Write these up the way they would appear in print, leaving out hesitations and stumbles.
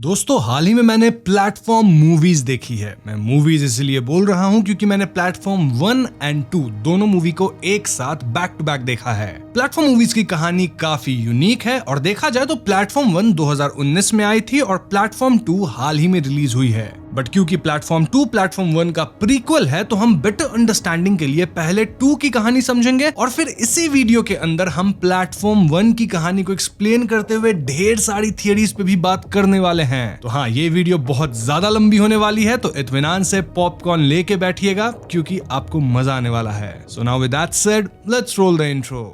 दोस्तों हाल ही में मैंने प्लेटफॉर्म मूवीज देखी है। मैं मूवीज इसलिए बोल रहा हूं क्योंकि मैंने प्लेटफॉर्म 1 एंड 2 दोनों मूवी को एक साथ बैक टू बैक देखा है। प्लेटफॉर्म मूवीज की कहानी काफी यूनिक है और देखा जाए तो प्लेटफॉर्म 1 2019 में आई थी और प्लेटफॉर्म 2 हाल ही में रिलीज हुई है। बट क्योंकि प्लेटफॉर्म 2 प्लेटफॉर्म 1 का प्रीक्वल है तो हम बेटर अंडरस्टैंडिंग के लिए पहले 2 की कहानी समझेंगे और फिर इसी वीडियो के अंदर हम प्लेटफॉर्म 1 की कहानी को एक्सप्लेन करते हुए ढेर सारी थियरीज पे भी बात करने वाले हैं। तो हाँ, ये वीडियो बहुत ज्यादा लंबी होने वाली है, तो इत्मीनान से पॉपकॉर्न लेके बैठिएगा क्योंकि आपको मजा आने वाला है। So now with that said, let's roll the intro.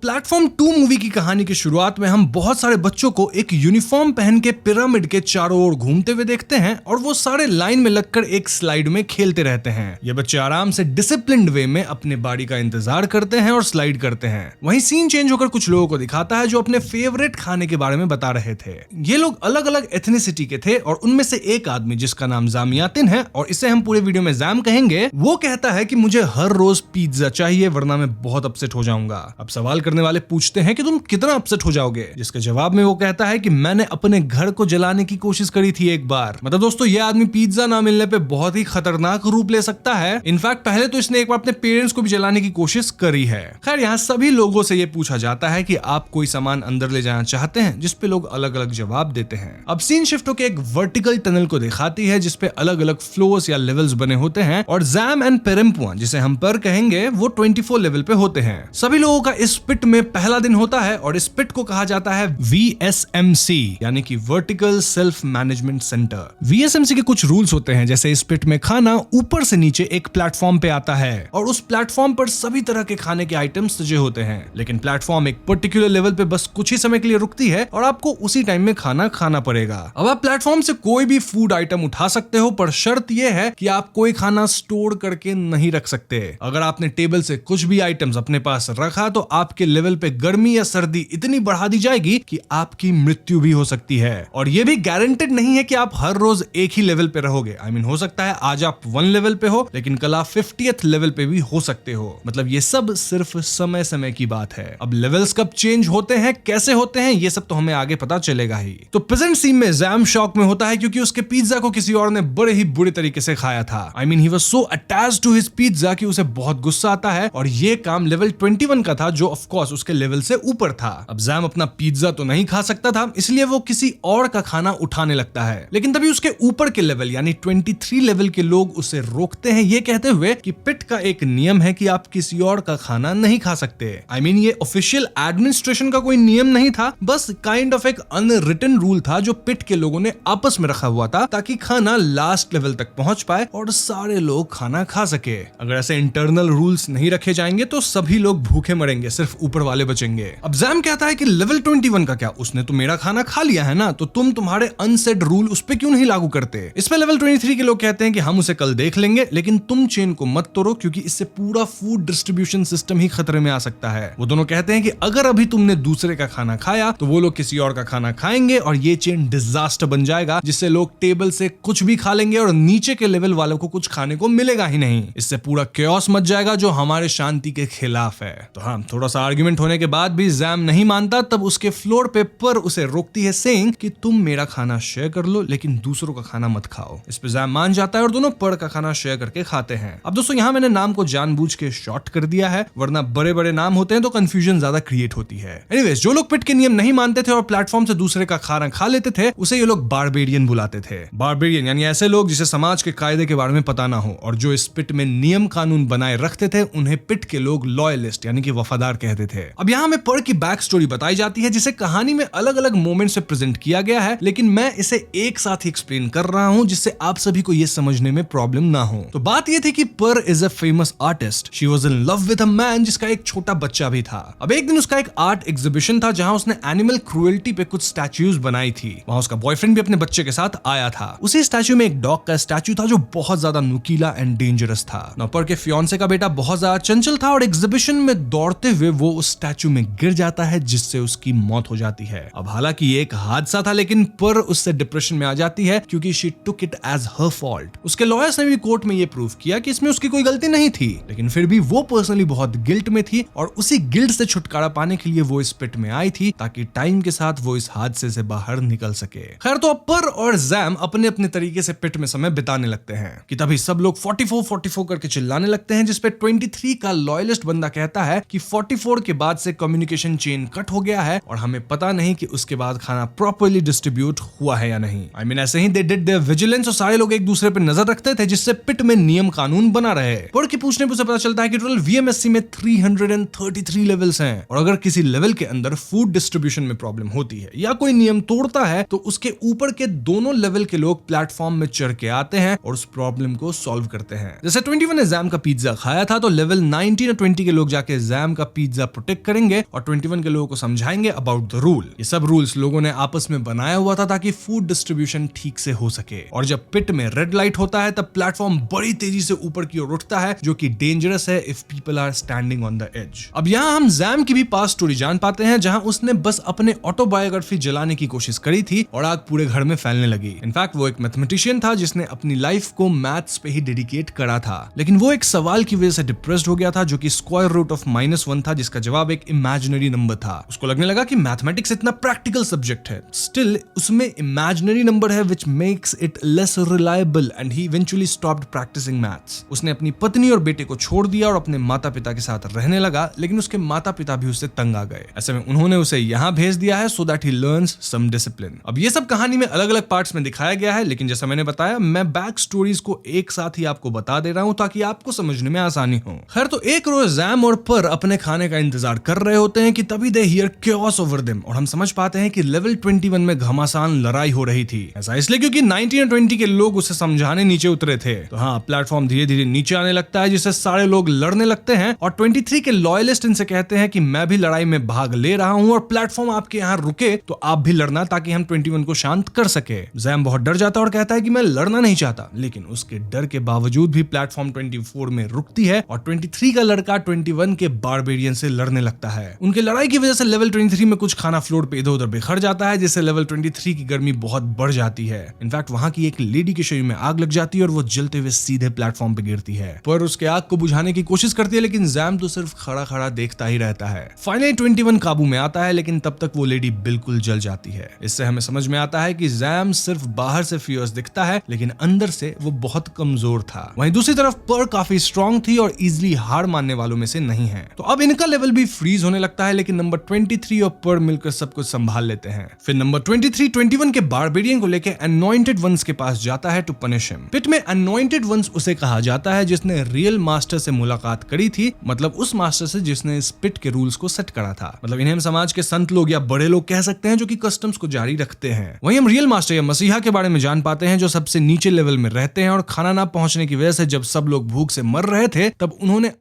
Platform 2 movie की कहानी की शुरुआत में हम बहुत सारे बच्चों को एक यूनिफॉर्म पहन के पिरामिड के चारों ओर घूमते हुए देखते हैं और वो सारे लाइन में लगकर एक स्लाइड में खेलते रहते हैं। ये बच्चे आराम से डिसिप्लिन्ड वे में अपने बारी का इंतजार करते हैं और स्लाइड करते हैं। वहीं सीन चेंज होकर कुछ लोगों को दिखाता है जो अपने फेवरेट खाने के बारे में बता रहे थे। ये लोग अलग अलग एथनिसिटी के थे और उनमें से एक आदमी जिसका नाम जामियातिन है और इसे हम पूरे वीडियो में जैम कहेंगे, वो कहता है कि मुझे हर रोज पिज्जा चाहिए वरना मैं बहुत अपसेट हो जाऊंगा। अब सवाल करने वाले पूछते हैं कि तुम कितना अपसेट हो जाओगे, जिसके जवाब में वो कहता है कि मैंने अपने घर को जलाने की कोशिश करी थी एक बार। मतलब दोस्तों, ये आदमी पिज्जा ना मिलने पे बहुत ही खतरनाक रूप ले सकता है। इनफैक्ट पहले तो इसने एक बार अपने पेरेंट्स को भी जलाने की कोशिश करी है। खैर, यहाँ सभी लोगों से ये पूछा जाता है कि आप कोई सामान अंदर ले जाना चाहते हैं, जिसपे लोग अलग अलग जवाब देते हैं। अब सीन शिफ्ट होकर एक वर्टिकल टनल को दिखाती है जिसपे अलग अलग फ्लोर्स या लेवल्स बने होते हैं और जैम एंड पेरेम्पुआ, जिसे हम पर कहेंगे, वो 24 लेवल पे होते हैं। सभी लोगों का इस पिट में पहला दिन होता है और इस पिट को कहा जाता है VSMC यानी कि vertical self management centre. VSMC के कुछ रूल्स होते हैं, जैसे इस पिट में खाना ऊपर से नीचे एक प्लेटफॉर्म पे आता है और उस प्लेटफॉर्म पर सभी तरह के खाने के आइटम्स सजे होते हैं, लेकिन प्लेटफॉर्म एक पर्टिकुलर लेवल पे बस कुछ ही समय के लिए रुकती है और आपको उसी टाइम में खाना पड़ेगा। अब आप प्लेटफॉर्म से कोई भी फूड आइटम उठा सकते हो, पर शर्त यह है कि आप कोई खाना स्टोर करके नहीं रख सकते। अगर आपने टेबल से कुछ भी आइटम्स अपने पास रखा तो आपके लेवल पे गर्मी या सर्दी इतनी बढ़ा दी जाएगी कि आपकी मृत्यु भी हो सकती है। और यह भी गारंटेड नहीं है कि आप हर रोज एक ही लेवल पे रहोगे। हो सकता है आज आप 1 लेवल पे हो, लेकिन कल आप 50th लेवल पे भी हो सकते हो। मतलब ये सब सिर्फ समय समय की बात है। अब लेवल्स कब चेंज होते हैं, कैसे होते हैं, ये सब तो हमें आगे पता चलेगा ही। तो प्रेजेंट सीन में जैम शॉक में होता है क्योंकि उसके पिज्जा को किसी और ने बड़े ही बुरे तरीके से खाया था। He was so attached to his pizza कि उसे बहुत गुस्सा आता है और ये काम लेवल 21 का था, जो ऑफ कोर्स उसके लेवल से ऊपर था। अब जैम अपना पिज्जा तो नहीं खा सकता था, इसलिए वो किसी और का खाना उठाने लगता है, लेकिन तभी उसके ऊपर के लेवल यानी 23 लेवल के लोग उसे रोकते हैं, ये कहते हुए कि पिट का एक नियम है कि आप किसी और का खाना नहीं खा सकते। ये ऑफिशियल एडमिनिस्ट्रेशन का कोई नियम नहीं था, बस काइंड ऑफ एक अनरिटन रूल था जो पिट के लोगों ने आपस में रखा हुआ था ताकि खाना लास्ट लेवल तक पहुंच पाए और सारे लोग खाना खा सके। अगर ऐसे इंटरनल रूल्स नहीं रखे जाएंगे तो सभी लोग भूखे मरेंगे, सिर्फ ऊपर वाले बचेंगे। अब जैम कहता है कि लेवल 21 का क्या, उसने तो मेरा खाना खा लिया है ना, तो तुम तुम्हारे अनसेट रूल उस पे क्यों नहीं लागू करते। इस पे लेवल 23 के लोग कहते हैं कि हम उसे कल देख लेंगे, लेकिन तुम चेन को मत तोड़ो क्योंकि इससे पूरा फूड डिस्ट्रीब्यूशन सिस्टम ही खतरे में आ सकता है। वो दोनों कहते हैं कि अगर अभी तुमने दूसरे का खाना खाया तो वो लोग किसी और का खाना खाएंगे और ये चेन डिजास्टर बन जाएगा, जिससे लोग टेबल से कुछ भी खा लेंगे और नीचे के लेवल वालों को कुछ खाने को मिलेगा ही नहीं। इससे पूरा chaos मच जाएगा जो हमारे शांति के खिलाफ है। तो हाँ, थोड़ा सा आर्ग्यूमेंट होने के बाद भी जैम नहीं मानता, तब उसके फ्लोर पे पर उसे रोकती है सेइंग कि तुम मेरा खाना शेयर कर लो लेकिन दूसरों का खाना मत खाओ। इस पे जैम मान जाता है और दोनों पर का खाना शेयर करके खाते हैं। अब दोस्तों, यहाँ मैंने नाम को जानबूझ के शॉर्ट कर दिया है, वरना बड़े बड़े नाम होते हैं तो कंफ्यूजन ज्यादा क्रिएट होती है। एनीवेज, जो लोग पिट के नियम नहीं मानते थे और प्लेटफॉर्म से दूसरे का खाना खा लेते थे, उसे ये लोग बारबेरियन बुलाते थे। बारबेरियन यानी ऐसे लोग जिसे समाज के कायदे के बारे में पता ना हो और जो इस पिट में नियम कानून बनाए रखते थे, उन्हें पिट के लोग लॉयलिस्ट यानी कि वफादार कहते थे। अब यहाँ हमें पर की बैक स्टोरी बताई जाती है जिसे कहानी में अलग अलग मोमेंट से प्रेजेंट किया गया है, लेकिन मैं इसे एक साथ ही एक्सप्लेन कर रहा हूं जिससे आप सभी को यह समझने में प्रॉब्लम ना हो। तो बात यह थी कि पर is a famous artist. She was in love with a man जिसका एक छोटा बच्चा भी था। अब एक दिन उसका एक आर्ट एग्जीबिशन था जहां उसने एनिमल क्रूएल्टी पे कुछ स्टैच्यूज बनाई थी। वहां उसका बॉयफ्रेंड भी अपने बच्चे के साथ आया था। उसी स्टैच्यू में एक डॉग का स्टैच्यू था जो बहुत ज्यादा नुकीला एंड डेंजरस था। पर के फियांसे का बेटा बहुत ज्यादा चंचल था और एग्जीबिशन में दौड़ते हुए वो वो उस स्टैचू में गिर जाता है जिससे उसकी मौत हो जाती है। अब हालांकि ये एक हादसा था, लेकिन पर उससे डिप्रेशन में आ जाती है क्योंकि she took it as her fault. उसके लॉयर्स ने भी कोर्ट में ये प्रूव किया कि इसमें उसकी कोई गलती नहीं थी, लेकिन फिर भी वो पर्सनली बहुत गिल्ट में थी और उसी गिल्ट से छुटकारा पाने के लिए वो इस पिट में आई थी ताकि टाइम के साथ वो इस हादसे से बाहर निकल सके। खैर, तो अब पर और जैम अपने अपने तरीके से पिट में समय बिताने लगते हैं कि तभी सब लोग 44 करके चिल्लाने लगते हैं, जिसपे 23 का लॉयलिस्ट बंदा कहता है कि 44 के बाद से कम्युनिकेशन चेन कट हो गया है और हमें पता नहीं कि उसके बाद खाना प्रॉपर्ली डिस्ट्रीब्यूट हुआ है या नहीं। आई मीन ऐसे ही दे डिड देयर विजिलेंस और सारे लोग एक दूसरे पर नजर रखते थे जिससे पिट में नियम कानून बना रहे। पर के पूछने पर पता चलता है कि टोटल वीएमएससी में 333 लेवल्स हैं और अगर किसी लेवल के अंदर फूड डिस्ट्रीब्यूशन में प्रॉब्लम होती है या कोई नियम तोड़ता है तो उसके ऊपर के दोनों लेवल के लोग प्लेटफॉर्म में चढ़ के आते हैं और उस प्रॉब्लम को सॉल्व करते हैं। जैसे 21 ने जैम का पिज्जा खाया था तो लेवल 19 और 20 के लोग जाके जैम का पिज्जा प्रोटेक्ट करेंगे और 21 के लोगों को समझाएंगे अबाउट द रूल। ये सब रूल्स लोगों ने आपस में बनाया हुआ था ताकि फूड डिस्ट्रीब्यूशन ठीक से हो सके। और जब पिट में रेड लाइट होता है तब प्लेटफॉर्म बड़ी तेजी से ऊपर की ओर उठता है जो कि डेंजरस है if people are standing on the edge. अब यहाँ हम जैम की भी पास्ट स्टोरी जान पाते हैं जहां उसने बस अपने ऑटोबायोग्राफी जलाने की कोशिश करी थी और आग पूरे घर में फैलने लगी। इनफैक्ट वो एक मैथमेटिशियन था जिसने अपनी लाइफ को मैथ्स पे ही डेडिकेट करा था, लेकिन वो एक सवाल की वजह से डिप्रेस्ड हो गया था जो कि स्क्वायर रूट ऑफ -1 था जिसका जवाब एक इमेजिनरी नंबर था। उसको लगने लगा कि मैथमेटिक्स इतना प्रैक्टिकल सब्जेक्ट है, स्टिल उसमें इमेजिनरी नंबर है which makes it less reliable and he eventually stopped practising maths. उसने अपनी पत्नी और बेटे को छोड़ दिया और अपने माता पिता के साथ रहने लगा, लेकिन उसके माता पिता भी उससे तंग आ गए। ऐसे में उन्होंने उसे यहाँ भेज दिया है so that he learns some discipline. अब ये सब कहानी में अलग अलग पार्ट्स में दिखाया गया है, लेकिन जैसा मैंने बताया मैं बैक स्टोरीज को एक साथ ही आपको बता दे रहा हूँ ताकि आपको समझने में आसानी हो। खैर, तो एक रोज जैम और पर अपने खाने का इंतजार कर रहे होते हैं कि तभी they hear chaos over them और हम समझ पाते हैं कि लेवल 21 में घमासान लड़ाई हो रही थी। ऐसा इसलिए क्योंकि 19 और 20 के लोग उसे समझाने नीचे उतरे थे। तो हाँ, प्लेटफॉर्म धीरे धीरे नीचे आने लगता है जिससे सारे लोग लड़ने लगते हैं और 23 के लॉयलिस्ट इनसे कहते हैं कि मैं भी लड़ाई में भाग ले रहा हूँ और प्लेटफॉर्म आपके यहाँ रुके तो आप भी लड़ना ताकि हम 21 को शांत कर सके। जैम बहुत डर जाता है और कहता है कि मैं लड़ना नहीं चाहता, लेकिन उसके डर के बावजूद भी प्लेटफॉर्म 24 में रुकती है और 23 का लड़का 21 के बारबेरियन से लड़ने लगता है। उनके लड़ाई की वजह से लेवल 23 में कुछ खाना फ्लोर पे इधर उधर बिखर जाता है जिससे लेवल 23 की गर्मी बहुत बढ़ जाती है। इनफैक्ट वहां की एक लेडी के शरीर में आग लग जाती है और वो जलते हुए सीधे प्लेटफॉर्म पे गिरती है। पर उसके आग को बुझाने की कोशिश करती है, लेकिन जैम तो सिर्फ खड़ा खड़ा देखता ही रहता है। फाइनली 21 काबू में आता है, लेकिन तब तक वो लेडी बिल्कुल जल जाती है। इससे हमें समझ में आता है कि जैम सिर्फ बाहर से फियर्स दिखता है, लेकिन अंदर से वो बहुत कमजोर था। वहीं दूसरी तरफ पर काफी स्ट्रॉन्ग थी और इजिली हार मानने वालों में से नहीं है। तो अब इनका लेवल भी फ्रीज होने लगता है, लेकिन नंबर 23 और पर मिलकर सब कुछ संभाल लेते हैं। फिर नंबर 23 21 के बारबेरियन को लेकर अनॉइंटेड वंस के पास जाता है टू पनिश हिम। पिट में अनॉइंटेड वंस उसे कहा जाता है जिसने रियल मास्टर से मुलाकात करी थी, मतलब उस मास्टर से जिसने इस पिट के रूल्स को सेट करा था। मतलब इन्हें हम समाज के संत लोग या बड़े लोग कह सकते हैं जो कि कस्टम्स को जारी रखते हैं। वहीं हम रियल मास्टर या मसीहा के बारे में जान पाते हैं जो सबसे नीचे लेवल में रहते हैं और खाना ना पहुंचने की वजह से जब सब लोग भूख से मर रहे थे तब उन्होंने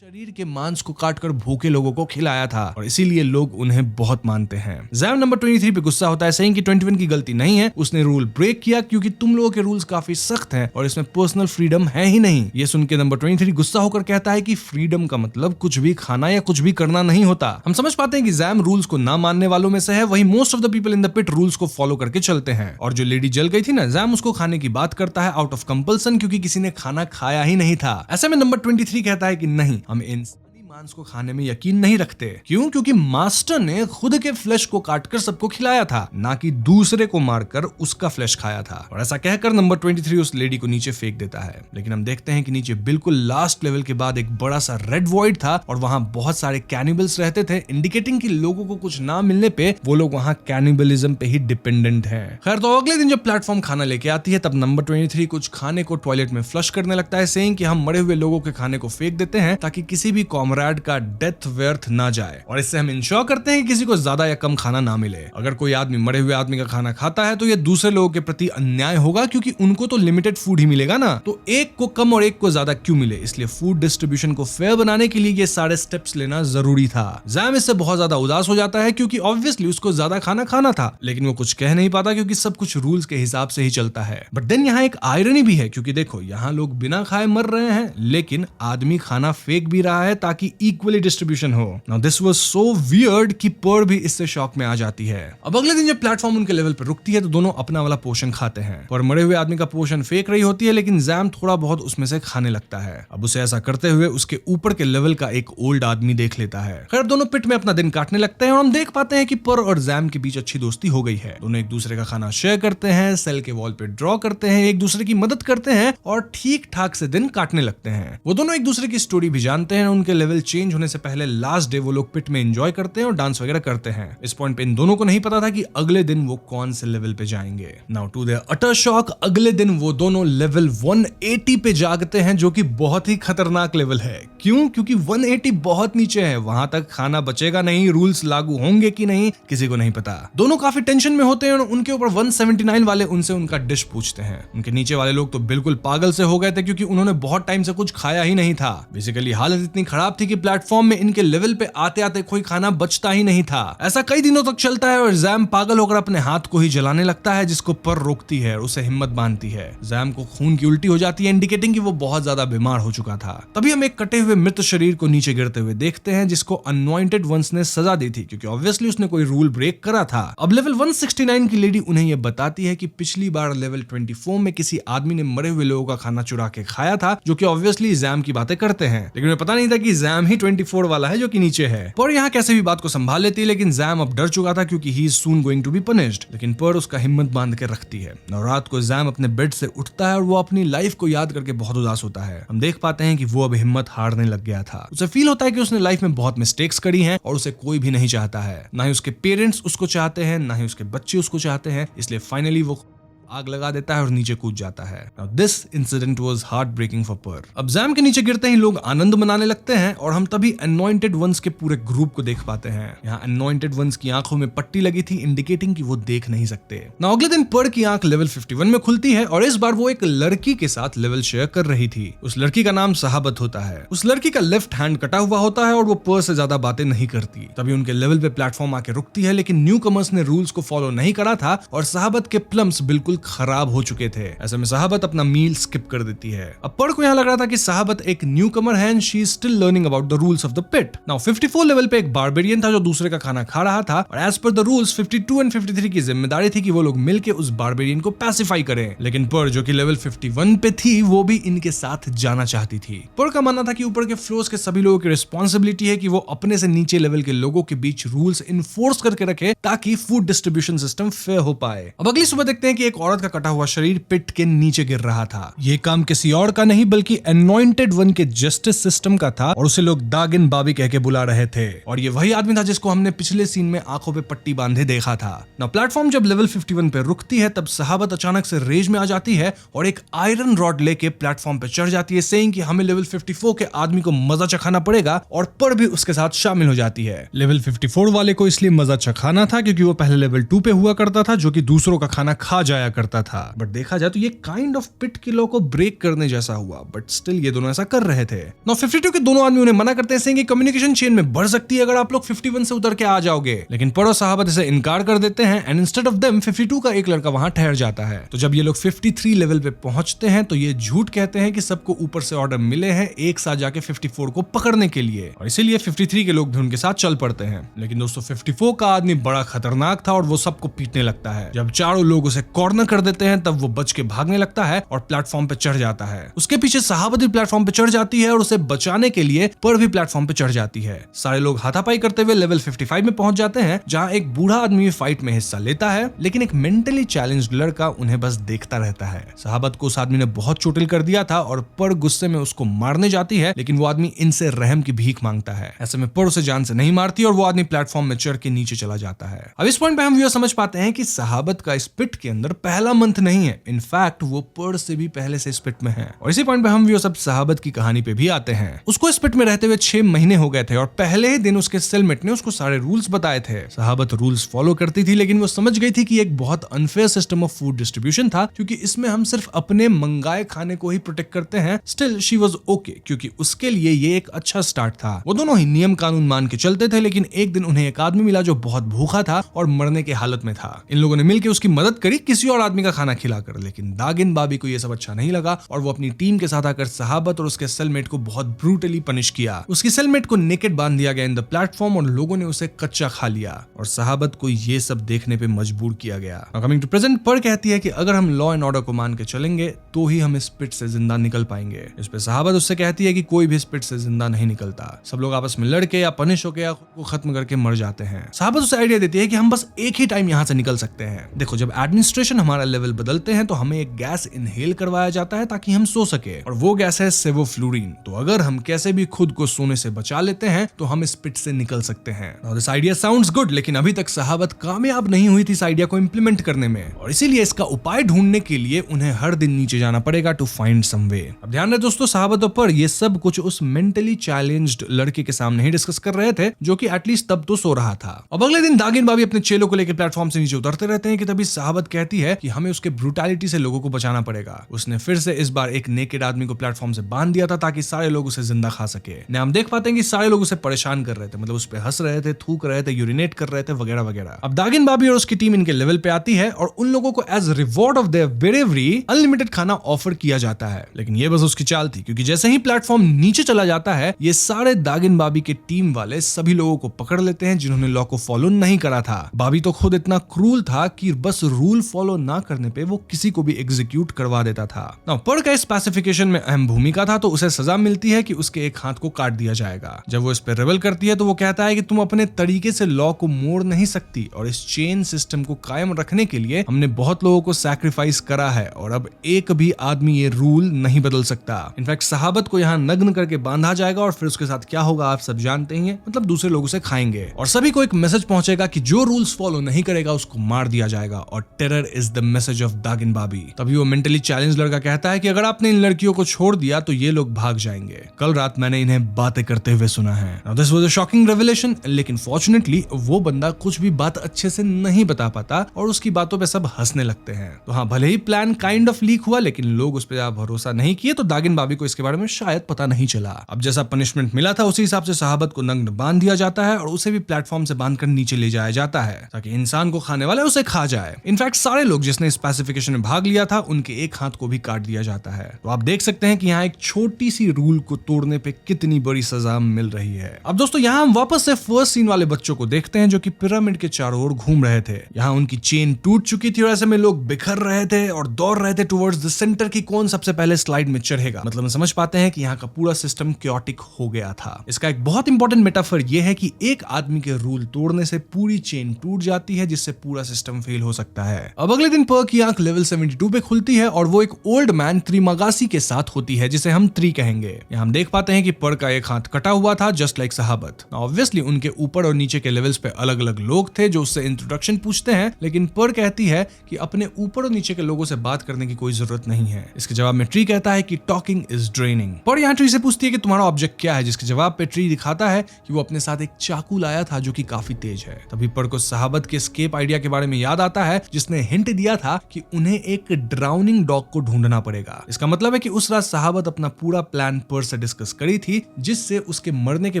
शरीर के मांस को काटकर भूखे लोगों को खिलाया था और इसीलिए लोग उन्हें बहुत मानते हैं। जैम नंबर 23 पे गुस्सा होता है, सेइंग कि 21 की गलती नहीं है, उसने रूल ब्रेक किया क्योंकि तुम लोगों के रूल्स काफी सख्त हैं और इसमें पर्सनल फ्रीडम है ही नहीं। ये सुन के नंबर 23 गुस्सा होकर कहता है कि फ्रीडम का मतलब कुछ भी खाना या कुछ भी करना नहीं होता। हम समझ पाते हैं कि जैम रूल्स को ना मानने वालों में से है, वही most of the people in the pit rules को फॉलो करके चलते हैं। और जो लेडी जल गई थी ना, जैम उसको खाने की बात करता है आउट ऑफ कंपल्सन क्योंकि किसी ने खाना खाया ही नहीं था। ऐसे में नंबर 23 कहता है कि नहीं, हम इन मांस को खाने में यकीन नहीं रखते। क्यों? क्योंकि मास्टर ने खुद के फ्लेश को काटकर सबको खिलाया था, ना कि दूसरे को मारकर उसका फ्लेश खाया था। और ऐसा कहकर नंबर 23 उस लेडी को नीचे फेंक देता है। लेकिन हम देखते हैं कि नीचे बिल्कुल लास्ट लेवल के बाद एक बड़ा सा रेड वॉइड था और वहां बहुत सारे कैनिबल्स रहते थे, इंडिकेटिंग कि लोगों को कुछ ना मिलने पे वो लोग वहां कैनिबलिज्म पे ही डिपेंडेंट हैं। खैर, तो अगले दिन जब प्लेटफॉर्म खाना लेके आती है तब नंबर 23 कुछ खाने को टॉयलेट में फ्लश करने लगता है, सेइंग कि हम मरे हुए लोगों के खाने को फेंक देते हैं ताकि किसी भी कॉमरेड का डेथ व्यर्थ ना जाए और इससे हम इंश्योर करते हैं कि किसी को ज्यादा या कम खाना ना मिले। अगर कोई आदमी मरे हुए आदमी का खाना खाता है तो ये दूसरे लोगों के प्रति अन्याय होगा क्योंकि उनको तो लिमिटेड फूड ही मिलेगा ना, तो एक को कम और एक को ज्यादा क्यों मिले। इसलिए फूड डिस्ट्रीब्यूशन को फेयर बनाने के लिए ये सारे स्टेप्स लेना जरूरी था। जैम इससे बहुत ज्यादा उदास हो जाता है क्योंकि ऑब्वियसली उसको ज्यादा खाना खाना था, लेकिन वो कुछ कह नहीं पाता क्योंकि सब कुछ रूल्स के हिसाब से ही चलता है। बट देन यहाँ एक आयरनी भी है क्योंकि देखो, यहाँ लोग बिना खाए मर रहे हैं लेकिन आदमी खाना फेंक भी रहा है ताकि इक्वली डिस्ट्रीब्यूशन हो। Now this was so weird कि पर्ल भी इससे शॉक में आ जाती है। अब अगले दिन जब प्लेटफॉर्म उनके लेवल पर रुकती है तो दोनों अपना वाला पोर्शन खाते हैं। पर मरे हुए आदमी का पोर्शन फेंक रही होती है, लेकिन जैम थोड़ा बहुत उसमें से खाने लगता है। अब उसे ऐसा करते हुए उसके ऊपर के लेवल का एक ओल्ड आदमी देख लेता है। खैर दोनों पिट में अपना दिन काटने लगते हैं और हम देख पाते हैं कि पर्ल और जैम के बीच अच्छी दोस्ती हो गई है। दोनों एक दूसरे का खाना शेयर करते हैं, सेल के वॉल पे ड्रॉ करते हैं, एक दूसरे की मदद करते हैं और ठीक ठाक से दिन काटने लगते हैं। वो दोनों एक दूसरे की स्टोरी भी जानते हैं। उनके लेवल चेंज होने से पहले लास्ट डे वो लोग पिट में एंजॉय करते हैं और डांस वगैरह करते हैं। इस पॉइंट पे इन दोनों को नहीं पता था कि अगले दिन वो कौन से लेवल पे जाएंगे। Now to their utter shock अगले दिन वो दोनों लेवल 180 पे जागते हैं, जो कि बहुत ही खतरनाक लेवल है। क्यों? क्योंकि 180 बहुत नीचे है, वहां तक खाना बचेगा नहीं, रूल्स लागू होंगे कि नहीं किसी को नहीं पता। दोनों काफी टेंशन में होते हैं और उनके ऊपर 179 वाले उनसे उनका डिश पूछते हैं। उनके नीचे वाले लोग तो बिल्कुल पागल से हो गए थे, क्योंकि उन्होंने बहुत टाइम से कुछ खाया ही नहीं था। बेसिकली हालत इतनी खराब थी कि प्लेटफॉर्म में इनके लेवल पे आते आते कोई खाना बचता ही नहीं था। ऐसा कई दिनों तक चलता है और जैम पागल होकर अपने हाथ को ही जलाने लगता है, जिसको पर्ल रोकती है और उसे हिम्मत बांधती है। जैम को खून की उल्टी हो जाती है, इंडिकेटिंग कि वो बहुत ज्यादा बीमार हो चुका था। तभी हम एक कटे हुए मृत शरीर को नीचे गिरते हुए देखते हैं, जिसको अनॉइंटेड वंस ने सजा दी थी, क्योंकि ऑब्वियसली उसने कोई रूल ब्रेक करा था। अब लेवल 169 की लेडी उन्हें यह बताती है कि पिछली बार लेवल 24 में किसी आदमी ने मरे हुए लोगों का खाना चुरा के खाया था, जो कि ऑब्वियसली जैम की बातें करते हैं। लेकिन उन्हें पता नहीं था कि जैम ही 24 वाला है जो कि नीचे है। पर यहाँ कैसे भी बात को संभाल लेती है, लेकिन जैम अब डर चुका था, क्योंकि he is soon going to be punished. लेकिन पर उसका हिम्मत बांध के रखती है। रात को जैम अपने बेड से उठता है और वो अपनी लाइफ को याद करके बहुत उदास होता है। हम देख पाते हैं कि वो अब हिम्मत हारने लग गया था। उसे फील होता है कि उसने लाइफ में बहुत मिस्टेक्स करी हैं और उसे कोई भी नहीं चाहता है। ना ही उसके पेरेंट्स उसको चाहते हैं, ना ही उसके बच्चे उसको चाहते हैं। इसलिए फाइनली वो आग लगा देता है और नीचे कूद जाता है। Now this incident was heartbreaking for Per। अब जैम के नीचे गिरते ही लोग आनंद मनाने लगते हैं और हम तभी अनॉइंटेड वंस के पूरे ग्रुप को देख पाते हैं। यहाँ अनॉइंटेड वंस की आंखों में पट्टी लगी थी, इंडिकेटिंग कि वो देख नहीं सकते। Now अगले दिन पर की आंख लेवल 51 में खुलती है और इस बार वो एक लड़की के साथ लेवल शेयर कर रही थी। उस लड़की का नाम सहाबत होता है। उस लड़की का लेफ्ट हैंड कटा हुआ होता है और वो पर से ज्यादा बातें नहीं करती। तभी उनके लेवल पे प्लेटफॉर्म आके रुकती है, लेकिन न्यू कमर्स ने रूल्स को फॉलो नहीं करा था और सहाबत के प्लम्स बिल्कुल खराब हो चुके थे। ऐसे में सहाबत अपना मील स्किप कर देती है। अब पर को यहाँ लग रहा था कि सहाबत एक न्यू कमर है and she is still learning about the rules of the pit. Now 54 level पे एक बारबेरियन था जो दूसरे का खाना खा रहा था और as per the rules 52 and 53 की जिम्मेदारी थी कि वो लोग मिलके उस बारबेरियन को पैसिफाई करें। लेकिन पर जो कि लेवल 51 पे थी वो भी इनके साथ जाना चाहती थी। पर का मानना था कि ऊपर के फ्लोर्स के सभी लोगों की रिस्पॉन्सिबिलिटी है कि वो अपने से नीचे लेवल के लोगों के बीच रूल्स इन्फोर्स करके रखे ताकि फूड डिस्ट्रीब्यूशन सिस्टम फेयर हो पाए। अब अगली सुबह देखते हैं कि एक औरत का कटा हुआ शरीर पिट के नीचे गिर रहा था। ये काम किसी और का नहीं बल्कि अनॉइंटेड वन के जस्टिस सिस्टम का था और उसे लोग दागिन बाबी कह के बुला रहे थे। और ये वही आदमी था जिसको हमने पिछले सीन में आंखों पे पट्टी बांधे देखा था। ना प्लेटफॉर्म जब लेवल 51 पे रुकती है तब सहाबत अचानक से रेज में आ जाती है और एक आयरन रॉड लेके प्लेटफॉर्म पे चढ़ जाती है, सेइंग कि हमें लेवल 54 के आदमी को मजा चखाना पड़ेगा और पर भी उसके साथ शामिल हो जाती है। लेवल 54 वाले को इसलिए मजा चखाना था क्योंकि वो पहले लेवल 2 पे हुआ करता था जो कि दूसरों का खाना खा जाया करता था। बट देखा जाए तो ये काइंड ऑफ पिट की लॉ को ब्रेक करने जैसा हुआ, बट स्टिल ये दोनों ऐसा कर रहे थे। नाउ 52 के दोनों आदमी उन्हें मना करते हैं कि कम्युनिकेशन चेन में बढ़ सकती है अगर आप लोग 51 से उतर के आ जाओगे। लेकिन पर और सहाबत इसे इनकार कर देते हैं एंड इंस्टेड ऑफ देम 52 का एक लड़का वहां ठहर जाता है। तो जब ये लोग 53 लेवल पे पहुंचते हैं तो ये झूठ कहते हैं कि सबको ऊपर से ऑर्डर मिले हैं एक साथ जाके 54 को पकड़ने के लिए और इसीलिए 53 के लोग भी उनके साथ चल पड़ते हैं। लेकिन दोस्तों 54 का आदमी बड़ा खतरनाक था और वो सबको पीटने लगता है। जब चारों लोग उसे कॉर्नर कर देते हैं तब वो बच के भागने लगता है और प्लेटफॉर्म पे चढ़ जाता है। उसके पीछे सहाबत भी प्लेटफॉर्म पे चढ़ जाती है और उसे बचाने के लिए पर भी प्लेटफॉर्म पे चढ़ जाती है। सारे लोग हाथापाई करते हुए लेवल 55 में पहुंच जाते हैं जहां एक बूढ़ा आदमी फाइट में हिस्सा लेता है, लेकिन एक मेंटली चैलेंज्ड लड़का उन्हें बस देखता रहता है। सहाबत को उस आदमी ने बहुत चोटिल कर दिया था और पर गुस्से में उसको मारने जाती है, लेकिन वो आदमी इनसे रहम की भीख मांगता है। ऐसे में पर उसे जान से नहीं मारती और वो आदमी प्लेटफॉर्म में चढ़ के नीचे चला जाता है। अब इस पॉइंट पे हम व्यूअर समझ पाते हैं कि सहाबत का इस पिट के अंदर पहला मंथ नहीं है, इनफैक्ट वो पर से भी पहले से इस पिट में है। और इसी पॉइंट पे हम व्यूअर सब सहाबत की कहानी पे भी आते हैं। उसको इस पिट में रहते हुए 6 महीने हो गए थे और पहले ही दिन उसके सेलमेट ने उसको सारे रूल्स बताए थे। सहाबत रूल्स फॉलो करती थी, लेकिन वो समझ गई थी कि एक बहुत unfair system of food distribution था क्योंकि इसमें हम सिर्फ अपने मंगाए खाने को ही प्रोटेक्ट करते हैं। स्टिल शी वाज ओके क्योंकि उसके लिए ये एक अच्छा स्टार्ट था। वो दोनों ही नियम कानून मान के चलते थे, लेकिन एक दिन उन्हें एक आदमी मिला जो बहुत भूखा था और मरने की हालत में था। इन लोगों ने मिलकर उसकी मदद करी किसी और आदमी का खाना खिलाकर। लेकिन दागिन बाबी को यह सब अच्छा नहीं लगा और वो अपनी टीम के साथ आकर सहाबत और उसके सेलमेट को बहुत ब्रूटली पनिश किया। उसकी सेलमेट को नेकेड बांध दिया गया इन द प्लेटफॉर्म और लोगों ने उसे कच्चा खा लिया और सहाबत को ये सब देखने पे मजबूर किया गया। कमिंग टू प्रेजेंट, पर कहती है कि अगर हम लॉ एंड ऑर्डर को मान के चलेंगे तो ही हम इस पिट से जिंदा निकल पाएंगे। इस पे सहाबत उससे कहती है कि कोई भी इस पिट से जिंदा नहीं निकलता, सब लोग आपस में लड़के या पनिश होके या खुद को खत्म करके मर जाते हैं। सहाबत उसे आइडिया देती है कि हम बस एक ही टाइम यहाँ से निकल सकते हैं। देखो, जब एडमिनिस्ट्रेशन हमारा लेवल बदलते हैं तो हमें एक गैस इनहेल करवाया जाता है ताकि हम सो सके और वो गैस है सेवोफ्लूरिन। तो अगर हम कैसे भी खुद को सोने से बचा लेते हैं तो हम इस पिट से निकल सकते हैं। Now this idea sounds good, लेकिन अभी तक सहाबत कामयाब नहीं हुई थी इस आइडिया को इंप्लीमेंट करने में और इसीलिए इसका उपाय ढूंढने के लिए उन्हें हर दिन नीचे जाना पड़ेगा टू फाइंड सम वे। अब ध्यान रहे दोस्तों, सहाबतों पर ये सब कुछ उस मेंटली चैलेंज्ड लड़के के सामने ही डिस्कस कर रहे थे जो कि एटलीस्ट तब तो सो रहा था। अब अगले दिन दागिन बाबी अपने चेलों को लेकर प्लेटफॉर्म से नीचे उतरते रहते हैं कि तभी सहाबत कहती है कि हमें उसके ब्रूटैलिटी से लोगों को बचाना पड़ेगा। उसने फिर से इस बार एक नेकेड आदमी को प्लेटफॉर्म से बांध दिया था ताकि सारे लोग उसे जिंदा खा सके। हम देख पाते हैं कि सारे लोग उसे परेशान कर रहे थे, मतलब उस पे हंस रहे थे, थूक रहे थे, यूरिनेट कर रहे थे वगैरह वगैरह। अब दागिन बाबी और उसकी टीम इनके लेवल पे आती है और उन लोगों को as reward of their bravery unlimited खाना ऑफर किया जाता है। लेकिन ये बस उसकी चाल थी, क्योंकि जैसे ही प्लेटफॉर्म नीचे चला जाता है ये सारे दागिन बाबी के टीम वाले सभी लोगों को पकड़ लेते हैं जिन्होंने लॉ को फॉलो नहीं करा था। बाबी तो खुद इतना क्रूल था कि बस रूल फॉलो ना करने पे वो किसी को भी एग्जीक्यूट करवा देता था। नाउ पर का स्पेसिफिकेशन में अहम भूमिका था, तो उसे सजा मिलती है कि उसके एक हाथ को काट दिया जाएगा। जब वो इस पे रेबल करती है तो वो कहता है कि तुम अपने तरीके से लॉ को मोड़ नहीं सकती और इस चेन सिस्टम को कायम रखने के लिए हमने बहुत लोगों को सैक्रिफाइस करा है और अब एक भी आदमी ये रूल नहीं बदल सकता। इनफैक्ट सहाबत को यहाँ नग्न करके बांधा जाएगा और फिर उसके साथ क्या होगा आप सब जानते ही हैं, मतलब दूसरे लोग उसे खाएंगे और सभी को एक मैसेज पहुंचेगा कि जो रूल्स फॉलो नहीं करेगा उसको मार दिया जाएगा और terror is the message of दागिन बाबी। तभी वो मेंटली चैलेंज लड़का कहता है कि अगर आपने इन लड़कियों को छोड़ दिया तो ये लोग भाग जाएंगे। कल रात मैंने इन्हें बातें करते हुए सुना है। Now this was a shocking revelation, लेकिन फॉर्चुनेटली वो बंदा कुछ भी बात अच्छे से नहीं बता पाता और उसकी बातों पे सब हंसने लगते हैं। तो हाँ, भले ही प्लान काइंड ऑफ लीक हुआ लेकिन लोग उस पर भरोसा नहीं किए, तो दागिन बाबी को इसके बारे में शायद पता नहीं चला। अब जैसा पनिशमेंट मिला था उसी हिसाब से सहाबत को नग्न बांध दिया जाता है और उसे भी प्लेटफॉर्म से बांधकर नीचे ले जाया जाता है ताकि इंसान को खाने वाले उसे खा जाए। इनफैक्ट सारे लोग जिसने स्पेसिफिकेशन में भाग लिया था उनके एक हाथ को भी काट दिया जाता है। तो आप देख सकते हैं कि यहाँ एक छोटी सी रूल को तोड़ने पे कितनी बड़ी सजा मिल रही है। अब दोस्तों यहाँ हम वापस से फर्स्ट सीन वाले बच्चों को देखते हैं जो कि पिरामिड के चारों ओर घूम रहे थे। यहाँ उनकी चेन टूट चुकी थी और ऐसे में लोग बिखर रहे थे और दौड़ रहे थे टुवर्ड्स द सेंटर की कौन सबसे पहले स्लाइड में चढ़ेगा। मतलब हम समझ पाते हैं कि यहाँ का पूरा सिस्टम क्योटिक हो गया था। इसका एक बहुत इंपॉर्टेंट मेटाफर यह है कि एक आदमी के रूल तोड़ने से पूरी चेन टूट जाती है जिससे पूरा सिस्टम फेल हो सकता है। अब अगले दिन पर की आंख लेवल 72 पे खुलती है और वो एक ओल्ड मैन त्रिमागासी के साथ होती है जिसे हम त्री कहेंगे। यहाँ हम देख पाते हैं कि पर का एक हाथ कटा हुआ था जस्ट लाइक सहाबत। ऑब्वियसली उनके ऊपर और नीचे के लेवल्स पे अलग अलग लोग थे जो उससे इंट्रोडक्शन पूछते हैं, लेकिन पर कहती है कि अपने ऊपर और नीचे के लोगों से बात करने की कोई जरूरत नहीं है। इसके जवाब में ट्री कहता है कि टॉकिंग इज ड्रेनिंग। पर यहाँ ट्री से पूछती है कि तुम्हारा ऑब्जेक्ट क्या है, जिसके जवाब पे ट्री दिखाता है कि वो अपने साथ एक चाकू लाया था जो कि काफी तेज है। तभी पर को सहाबत के एस्केप आइडिया के बारे में याद आता है जिसने हिंट दिया था कि उन्हें एक ड्राउनिंग डॉग को ढूंढना पड़ेगा। इसका मतलब है कि उस रात सहाबत अपना पूरा प्लान पर से डिस्कस करी थी जिससे उसके मरने के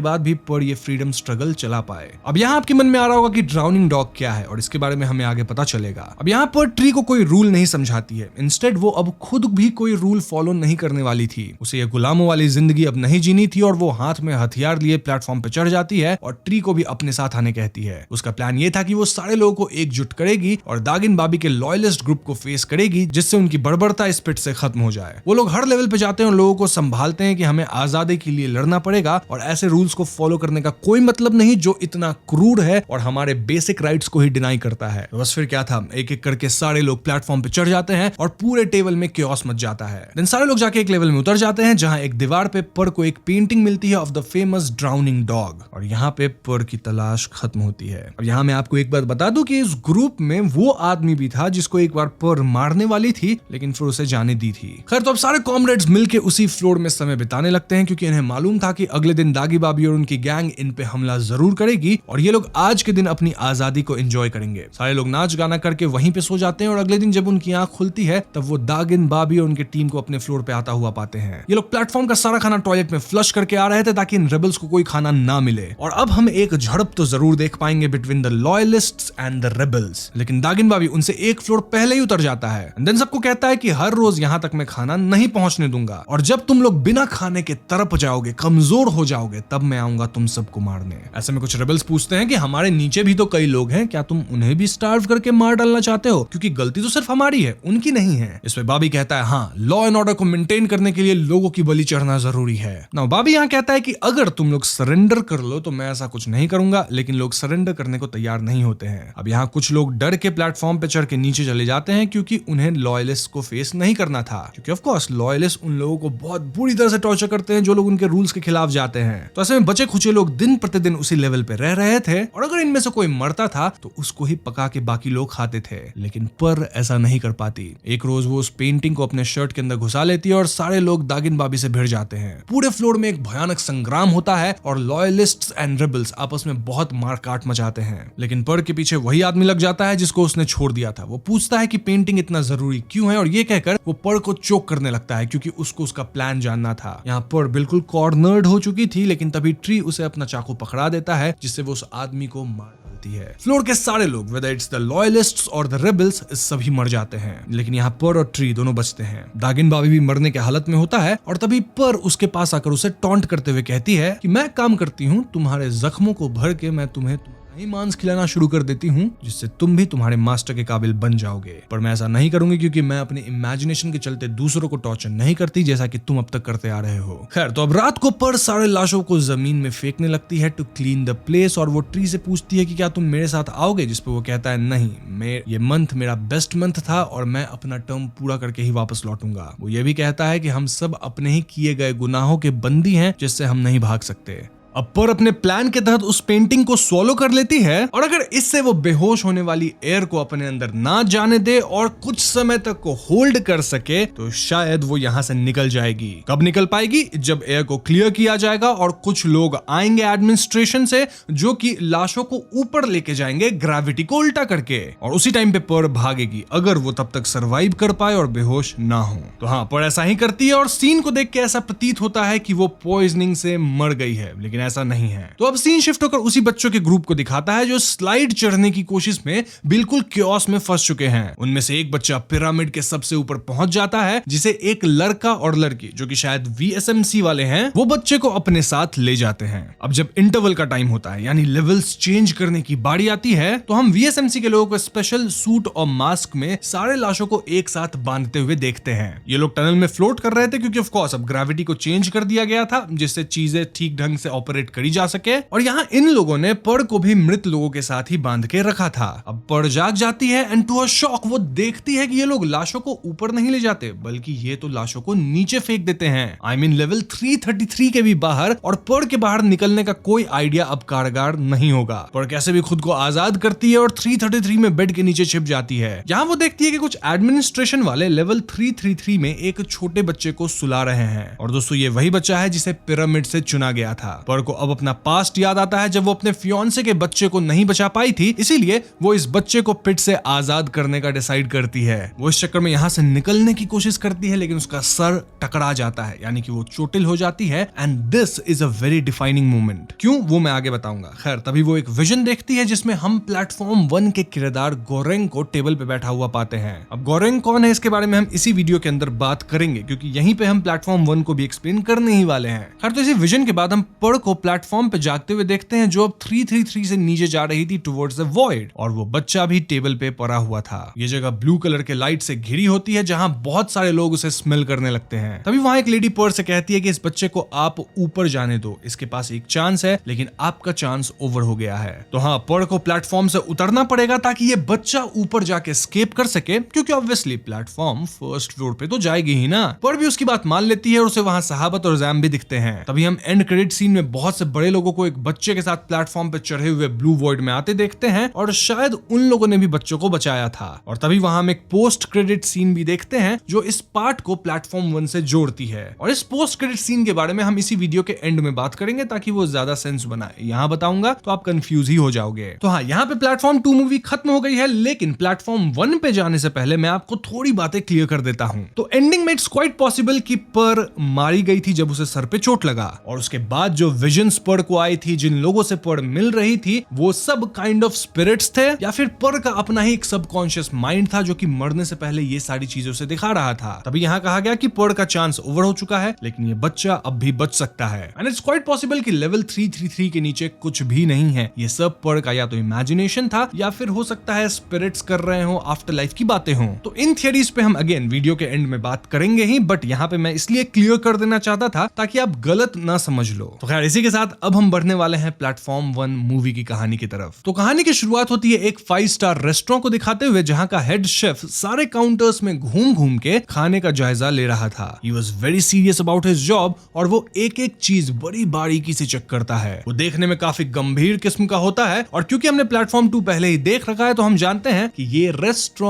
बाद भी पर ये फ्रीडम स्ट्रगल चला पाए। अब यहाँ आपके मन में आ रहा होगा कि ड्राउनिंग डॉग क्या है और इसके बारे में हमें आगे पता चलेगा। अब यहाँ पर ट्री को कोई रूल नहीं समझाती है, इंस्टेड वो अब खुद भी कोई रूल फॉलो नहीं करने वाली थी। उसे ये गुलामों वाली जिंदगी अब नहीं जीनी थी और वो हाथ में हथियार लिए प्लेटफॉर्म पे चढ़ जाती है और ट्री को भी अपने साथ आने कहती है। उसका प्लान ये था कि वो सारे लोगों को एकजुट करेगी और दागिन बाबी के लॉयलिस्ट ग्रुप को फेस करेगी जिससे उनकी बर्बरता इस पिट से खत्म हो जाए। वो लोग हर लेवल पे जाते हैं और लोगों को संभालते हैं कि हमें आजादी के लिए लड़ना पड़ेगा और ऐसे रूल्स को फॉलो करने का कोई मतलब नहीं जो इतना क्रूर है और हमारे बेसिक राइट्स को ही डिनाई करता है। तो बस फिर क्या था, एक एक करके सारे लोग प्लेटफॉर्म पे चढ़ जाते हैं और पूरे टेबल में क्योस मच जाता है। देन सारे लोग जाके एक लेवल में उतर जाते हैं जहां एक दीवार पे पर को एक पेंटिंग मिलती है of the famous drowning dog और यहाँ पे पर की तलाश खत्म होती है। अब यहाँ मैं आपको एक बात बता दूं कि इस ग्रुप में वो आदमी भी था जिसको एक बार पर मारने वाली थी लेकिन फिर उसे जाने दी थी। खैर, तो अब सारे कॉमरेड्स मिलके उसी फ्लोर में समय बिताने लगते हैं क्योंकि इन्हें मालूम था कि अगले दिन दागी बाबी और उनकी गैंग इन पे हमला जरूर करेगी और ये लोग आज के दिन अपनी आजादी को एंजॉय करेंगे। सारे लोग नाच गाना करके वहीं पे सो जाते हैं और अगले दिन जब उनकी आंख खुलती है तब वो दागिन बाबी और उनकी टीम को अपने फ्लोर पे आता हुआ पाते हैं। ये लोग प्लेटफॉर्म का सारा खाना टॉयलेट में फ्लश करके आ रहे थे ताकि इन रेबल्स को कोई खाना ना मिले और अब हम एक झड़प तो जरूर देख पाएंगे between the loyalists and the rebels. लेकिन दागिन बाबी उनसे एक फ्लोर फ्लोर पहले ही उतर जाता है। देन सबको कहता है कि हर रोज यहाँ तक मैं खाना नहीं पहुंचने दूंगा, और जब तुम लोग बिना खाने के तरप जाओगे, कमजोर हो जाओगे, तब मैं आऊंगा तुम सबको मारने। ऐसे में कुछ रेबल्स पूछते हैं कि हमारे नीचे भी तो कई लोग हैं, क्या तुम उन्हें भी स्टार्व करके मार डालना चाहते हो? क्योंकि गलती तो सिर्फ हमारी है, उनकी नहीं है। इस पे बॉबी कहता है हाँ, लॉ एंड ऑर्डर को मेंटेन करने के लिए लोगों की बलि चढ़ना जरूरी है। नाउ बॉबी यहाँ कहता है कि अगर तुम लोग सरेंडर कर लो तो मैं ऐसा कुछ नहीं करूंगा, लेकिन लोग सरेंडर करने को तैयार नहीं होते हैं। अब यहाँ कुछ लोग डर के प्लेटफॉर्म पे चढ़ के नीचे चले जाते हैं, क्योंकि उन्हें लॉयलिस्ट को फेस नहीं करना था। क्योंकि ऑफ कोर्स लॉयलिस्ट उन लोगों को बहुत बुरी तरह से टॉर्चर करते हैं जो लोग उनके रूल्स के खिलाफ जाते हैं। तो ऐसे में बचे खुचे लोग दिन प्रतिदिन उसी लेवल पे रह रहे थे, और अगर इनमें से कोई मरता था तो उसको ही पका के बाकी लोग खाते थे। लेकिन पर ऐसा नहीं कर पाती। एक रोज वो उस पेंटिंग को अपने शर्ट के अंदर घुसा लेती है और सारे लोग दागिन बाबी से भिड़ जाते हैं। पूरे फ्लोर में एक भयानक संग्राम होता है और लॉयलिस्ट्स एंड रेबल्स आपस में बहुत मारकाट मचाते हैं। लेकिन पर के पीछे वही आदमी लग जाता है जिसको उसने छोड़ दिया था। वो पूछता है कि पेंटिंग इतना जरूरी क्यों है, और ये कहकर वो पर को चोक करने लगता है, क्योंकि उसको उसका प्लान जानना था। यहाँ पर बिल्कुल कॉर्नर्ड हो चुकी थी, लेकिन तभी ट्री उसे अपना चाकू पकड़ा देता है, जिससे वो उस आदमी को मार डालती है। फ्लोर के सारे लोग, वेदर इट्स द लॉयलिस्ट्स और द रेबल्स, सभी मर जाते हैं। लेकिन यहाँ पर और ट्री दोनों बचते हैं। दागिन बाबी भी मरने के हालत में होता है, और तभी पर उसके पास आकर उसे टॉन्ट करते हुए कहती है कि मैं काम करती हूँ, तुम्हारे जख्मों को भर के मैं तुम्हें ही मांस खिलाना शुरू कर देती हूँ, जिससे तुम भी तुम्हारे मास्टर के काबिल बन जाओगे। पर मैं ऐसा नहीं करूंगी, क्योंकि मैं अपने इमेजिनेशन के चलते दूसरों को टॉर्चर नहीं करती, जैसा कि तुम अब तक करते आ रहे हो। खैर, तो अब रात को पर सारे लाशों को जमीन में फेंकने लगती है टू क्लीन द प्लेस, और वो ट्री से पूछती है कि क्या तुम मेरे साथ आओगे, जिसपे वो कहता है नहीं, ये मंथ मेरा बेस्ट मंथ था और मैं अपना टर्म पूरा करके ही वापस लौटूंगा। वो ये भी कहता है कि हम सब अपने ही किए गए गुनाहों के बंदी हैं, जिससे हम नहीं भाग सकते। अब पर अपने प्लान के तहत उस पेंटिंग को स्वॉलो कर लेती है, और अगर इससे वो बेहोश होने वाली एयर को अपने अंदर ना जाने दे और कुछ समय तक को होल्ड कर सके, तो शायद वो यहाँ से निकल जाएगी। कब निकल पाएगी? जब एयर को क्लियर किया जाएगा और कुछ लोग आएंगे एडमिनिस्ट्रेशन से, जो कि लाशों को ऊपर लेके जाएंगे ग्रेविटी को उल्टा करके, और उसी टाइम पे पर भागेगी, अगर वो तब तक सरवाइव कर पाए और बेहोश ना हो। तो हाँ, पर ऐसा ही करती है, और सीन को देख के ऐसा प्रतीत होता है कि वो पॉइजनिंग से मर गई है, लेकिन ऐसा नहीं है। तो अब सीन शिफ्ट होकर उसी बच्चों के ग्रुप को दिखाता है जो स्लाइड चढ़ने की कोशिश में बिल्कुल क्योस में फंस चुके हैं। उनमें से एक बच्चा पिरामिड के सबसे ऊपर पहुंच जाता है, जिसे एक लड़का और लड़की, जो कि शायद VSMC वाले हैं, वो बच्चे को अपने साथ ले जाते हैं। अब जब इंटरवल का टाइम होता है, यानी लेवल्स चेंज करने की बारी आती है, तो हम VSMC के लोगों को स्पेशल सूट और मास्क में सारे लाशों को एक साथ बांधते हुए देखते हैं। ये लोग टनल में फ्लोट कर रहे थे, क्योंकि ऑफ कोर्स अब ग्रेविटी को चेंज कर दिया गया था, जिससे चीजें ठीक ढंग से ऑपरेट करी जा सके। और यहाँ इन लोगों ने पर को भी मृत लोगों के साथ ही बांध के रखा था। अब पर जाग जाती है, एंड टू अ शॉक वो देखती है कि ये लोग लाशों को ऊपर नहीं ले जाते, बल्कि ये तो लाशों को नीचे फेंक देते हैं। आई मीन लेवल 333 के भी बाहर, और पर के बाहर निकलने का कोई आइडिया अब कारगर नहीं होगा। पर कैसे भी खुद को आजाद करती है और 333 में बेड के नीचे छिप जाती है। यहाँ वो देखती है कि कुछ एडमिनिस्ट्रेशन वाले लेवल 333 में एक छोटे बच्चे को सुला रहे हैं। और दोस्तों, ये वही बच्चा है जिसे पिरामिड से चुना गया था। पर को अब अपना पास्ट याद आता है, जब वो अपने फियांसे के बच्चे को नहीं बचा पाई थी, इसीलिए वो इस बच्चे को पिट से आजाद करने का डिसाइड करती है। वो इस चक्कर में यहाँ से निकलने की कोशिश करती है, लेकिन उसका सर टकरा जाता है, यानी कि वो चोटिल हो जाती है। And this is a very defining moment. क्यों, वो मैं आगे बताऊंगा। खैर, तभी वो एक विजन देखती है, जिसमें हम प्लेटफॉर्म 1 के किरदार गोरेंग को टेबल पे बैठा हुआ पाते हैं। अब गोरेंग कौन है, इसके बारे में हम इसी वीडियो के अंदर बात करेंगे, क्योंकि यहीं पे हम प्लेटफॉर्म 1 को भी एक्सप्लेन करने ही वाले हैं। खैर, तो इसी विजन के बाद हम पर को प्लेटफॉर्म पे जागते हुए देखते हैं, जो अब 333 से नीचे जा रही थी टुवर्ड्स द वॉइड, और वो बच्चा भी टेबल पे पड़ा हुआ था। ये जगह ब्लू कलर के लाइट से घिरी होती है, जहां बहुत सारे लोग उसे स्मेल करने लगते हैं। तभी वहां एक लेडी पर से कहती है कि इस बच्चे को आप ऊपर जाने दो, इसके पास एक चांस है, लेकिन आपका चांस ओवर हो गया है। तो हाँ, पर को प्लेटफॉर्म से उतरना पड़ेगा ताकि ये बच्चा ऊपर जाके एस्केप कर सके, क्योंकि ऑब्वियसली प्लेटफॉर्म फर्स्ट फ्लोर पे तो जाएगी ही ना। पर भी उसकी बात मान लेती है, और उसे वहां सहाबत और जैम भी दिखते हैं। तभी हम एंड क्रेडिट सीन में बहुत से बड़े लोगों को एक बच्चे के साथ प्लेटफॉर्म पे चढ़े हुए ब्लू वॉइड में आते देखते हैं, और शायद उन लोगों ने भी बच्चों को बचाया था। और तभी वहां हम एक पोस्ट क्रेडिट सीन भी देखते हैं, जो इस पार्ट को प्लेटफॉर्म 1 से जोड़ती है। और इस पोस्ट क्रेडिट सीन के बारे में हम इसी वीडियो के एंड में बात करेंगे, ताकि वो ज्यादा सेंस बनाए। यहाँ बताऊंगा तो आप कंफ्यूज ही हो जाओगे। तो हाँ, यहाँ पे प्लेटफॉर्म 2 मूवी खत्म हो गई है, लेकिन प्लेटफॉर्म 1 पे जाने से पहले मैं आपको थोड़ी बातें क्लियर कर देता हूँ। तो एंडिंग में इट्स क्वाइट पॉसिबल कि पर मारी गई थी जब उसे सर पे चोट लगा, और उसके बाद जो विजन्स पर को आई थी, जिन लोगों से पर मिल रही थी, वो सब काइंड ऑफ स्पिरिट्स थे, या फिर पर का अपना ही एक सबकॉन्शियस माइंड था जो कि मरने से पहले ये सारी चीजों से दिखा रहा था। तभी यहाँ कहा गया कि पर का चांस ओवर हो चुका है, लेकिन ये बच्चा अब भी बच सकता है। एंड इट्स क्वाइट पॉसिबल कि लेवल 333 के नीचे कुछ भी नहीं है। ये सब पर का या तो इमेजिनेशन था, या फिर हो सकता है स्पिरिट्स कर रहे हो, आफ्टर लाइफ की बातें हो। तो इन थियरीज पे हम अगेन वीडियो के एंड में बात करेंगे ही, बट यहाँ पे मैं इसलिए क्लियर कर देना चाहता था ताकि आप गलत ना समझ लो। तो खैर, इसी के साथ अब हम बढ़ने वाले हैं प्लेटफॉर्म 1 मूवी की कहानी की तरफ। तो कहानी की शुरुआत होती है एक 5 स्टार रेस्टोरेंट को दिखाते हुए, जहां का हेड शेफ सारे काउंटर्स में घूम घूम के खाने का जायजा ले रहा था। He was very serious about his job, और वो एक एक चीज बड़ी बारीकी से चेक करता है। वो देखने में काफी गंभीर किस्म का होता है, और क्योंकि हमने प्लेटफॉर्म 2 पहले ही देख रखा है, तो हम जानते हैं कि ये रेस्टोरेंट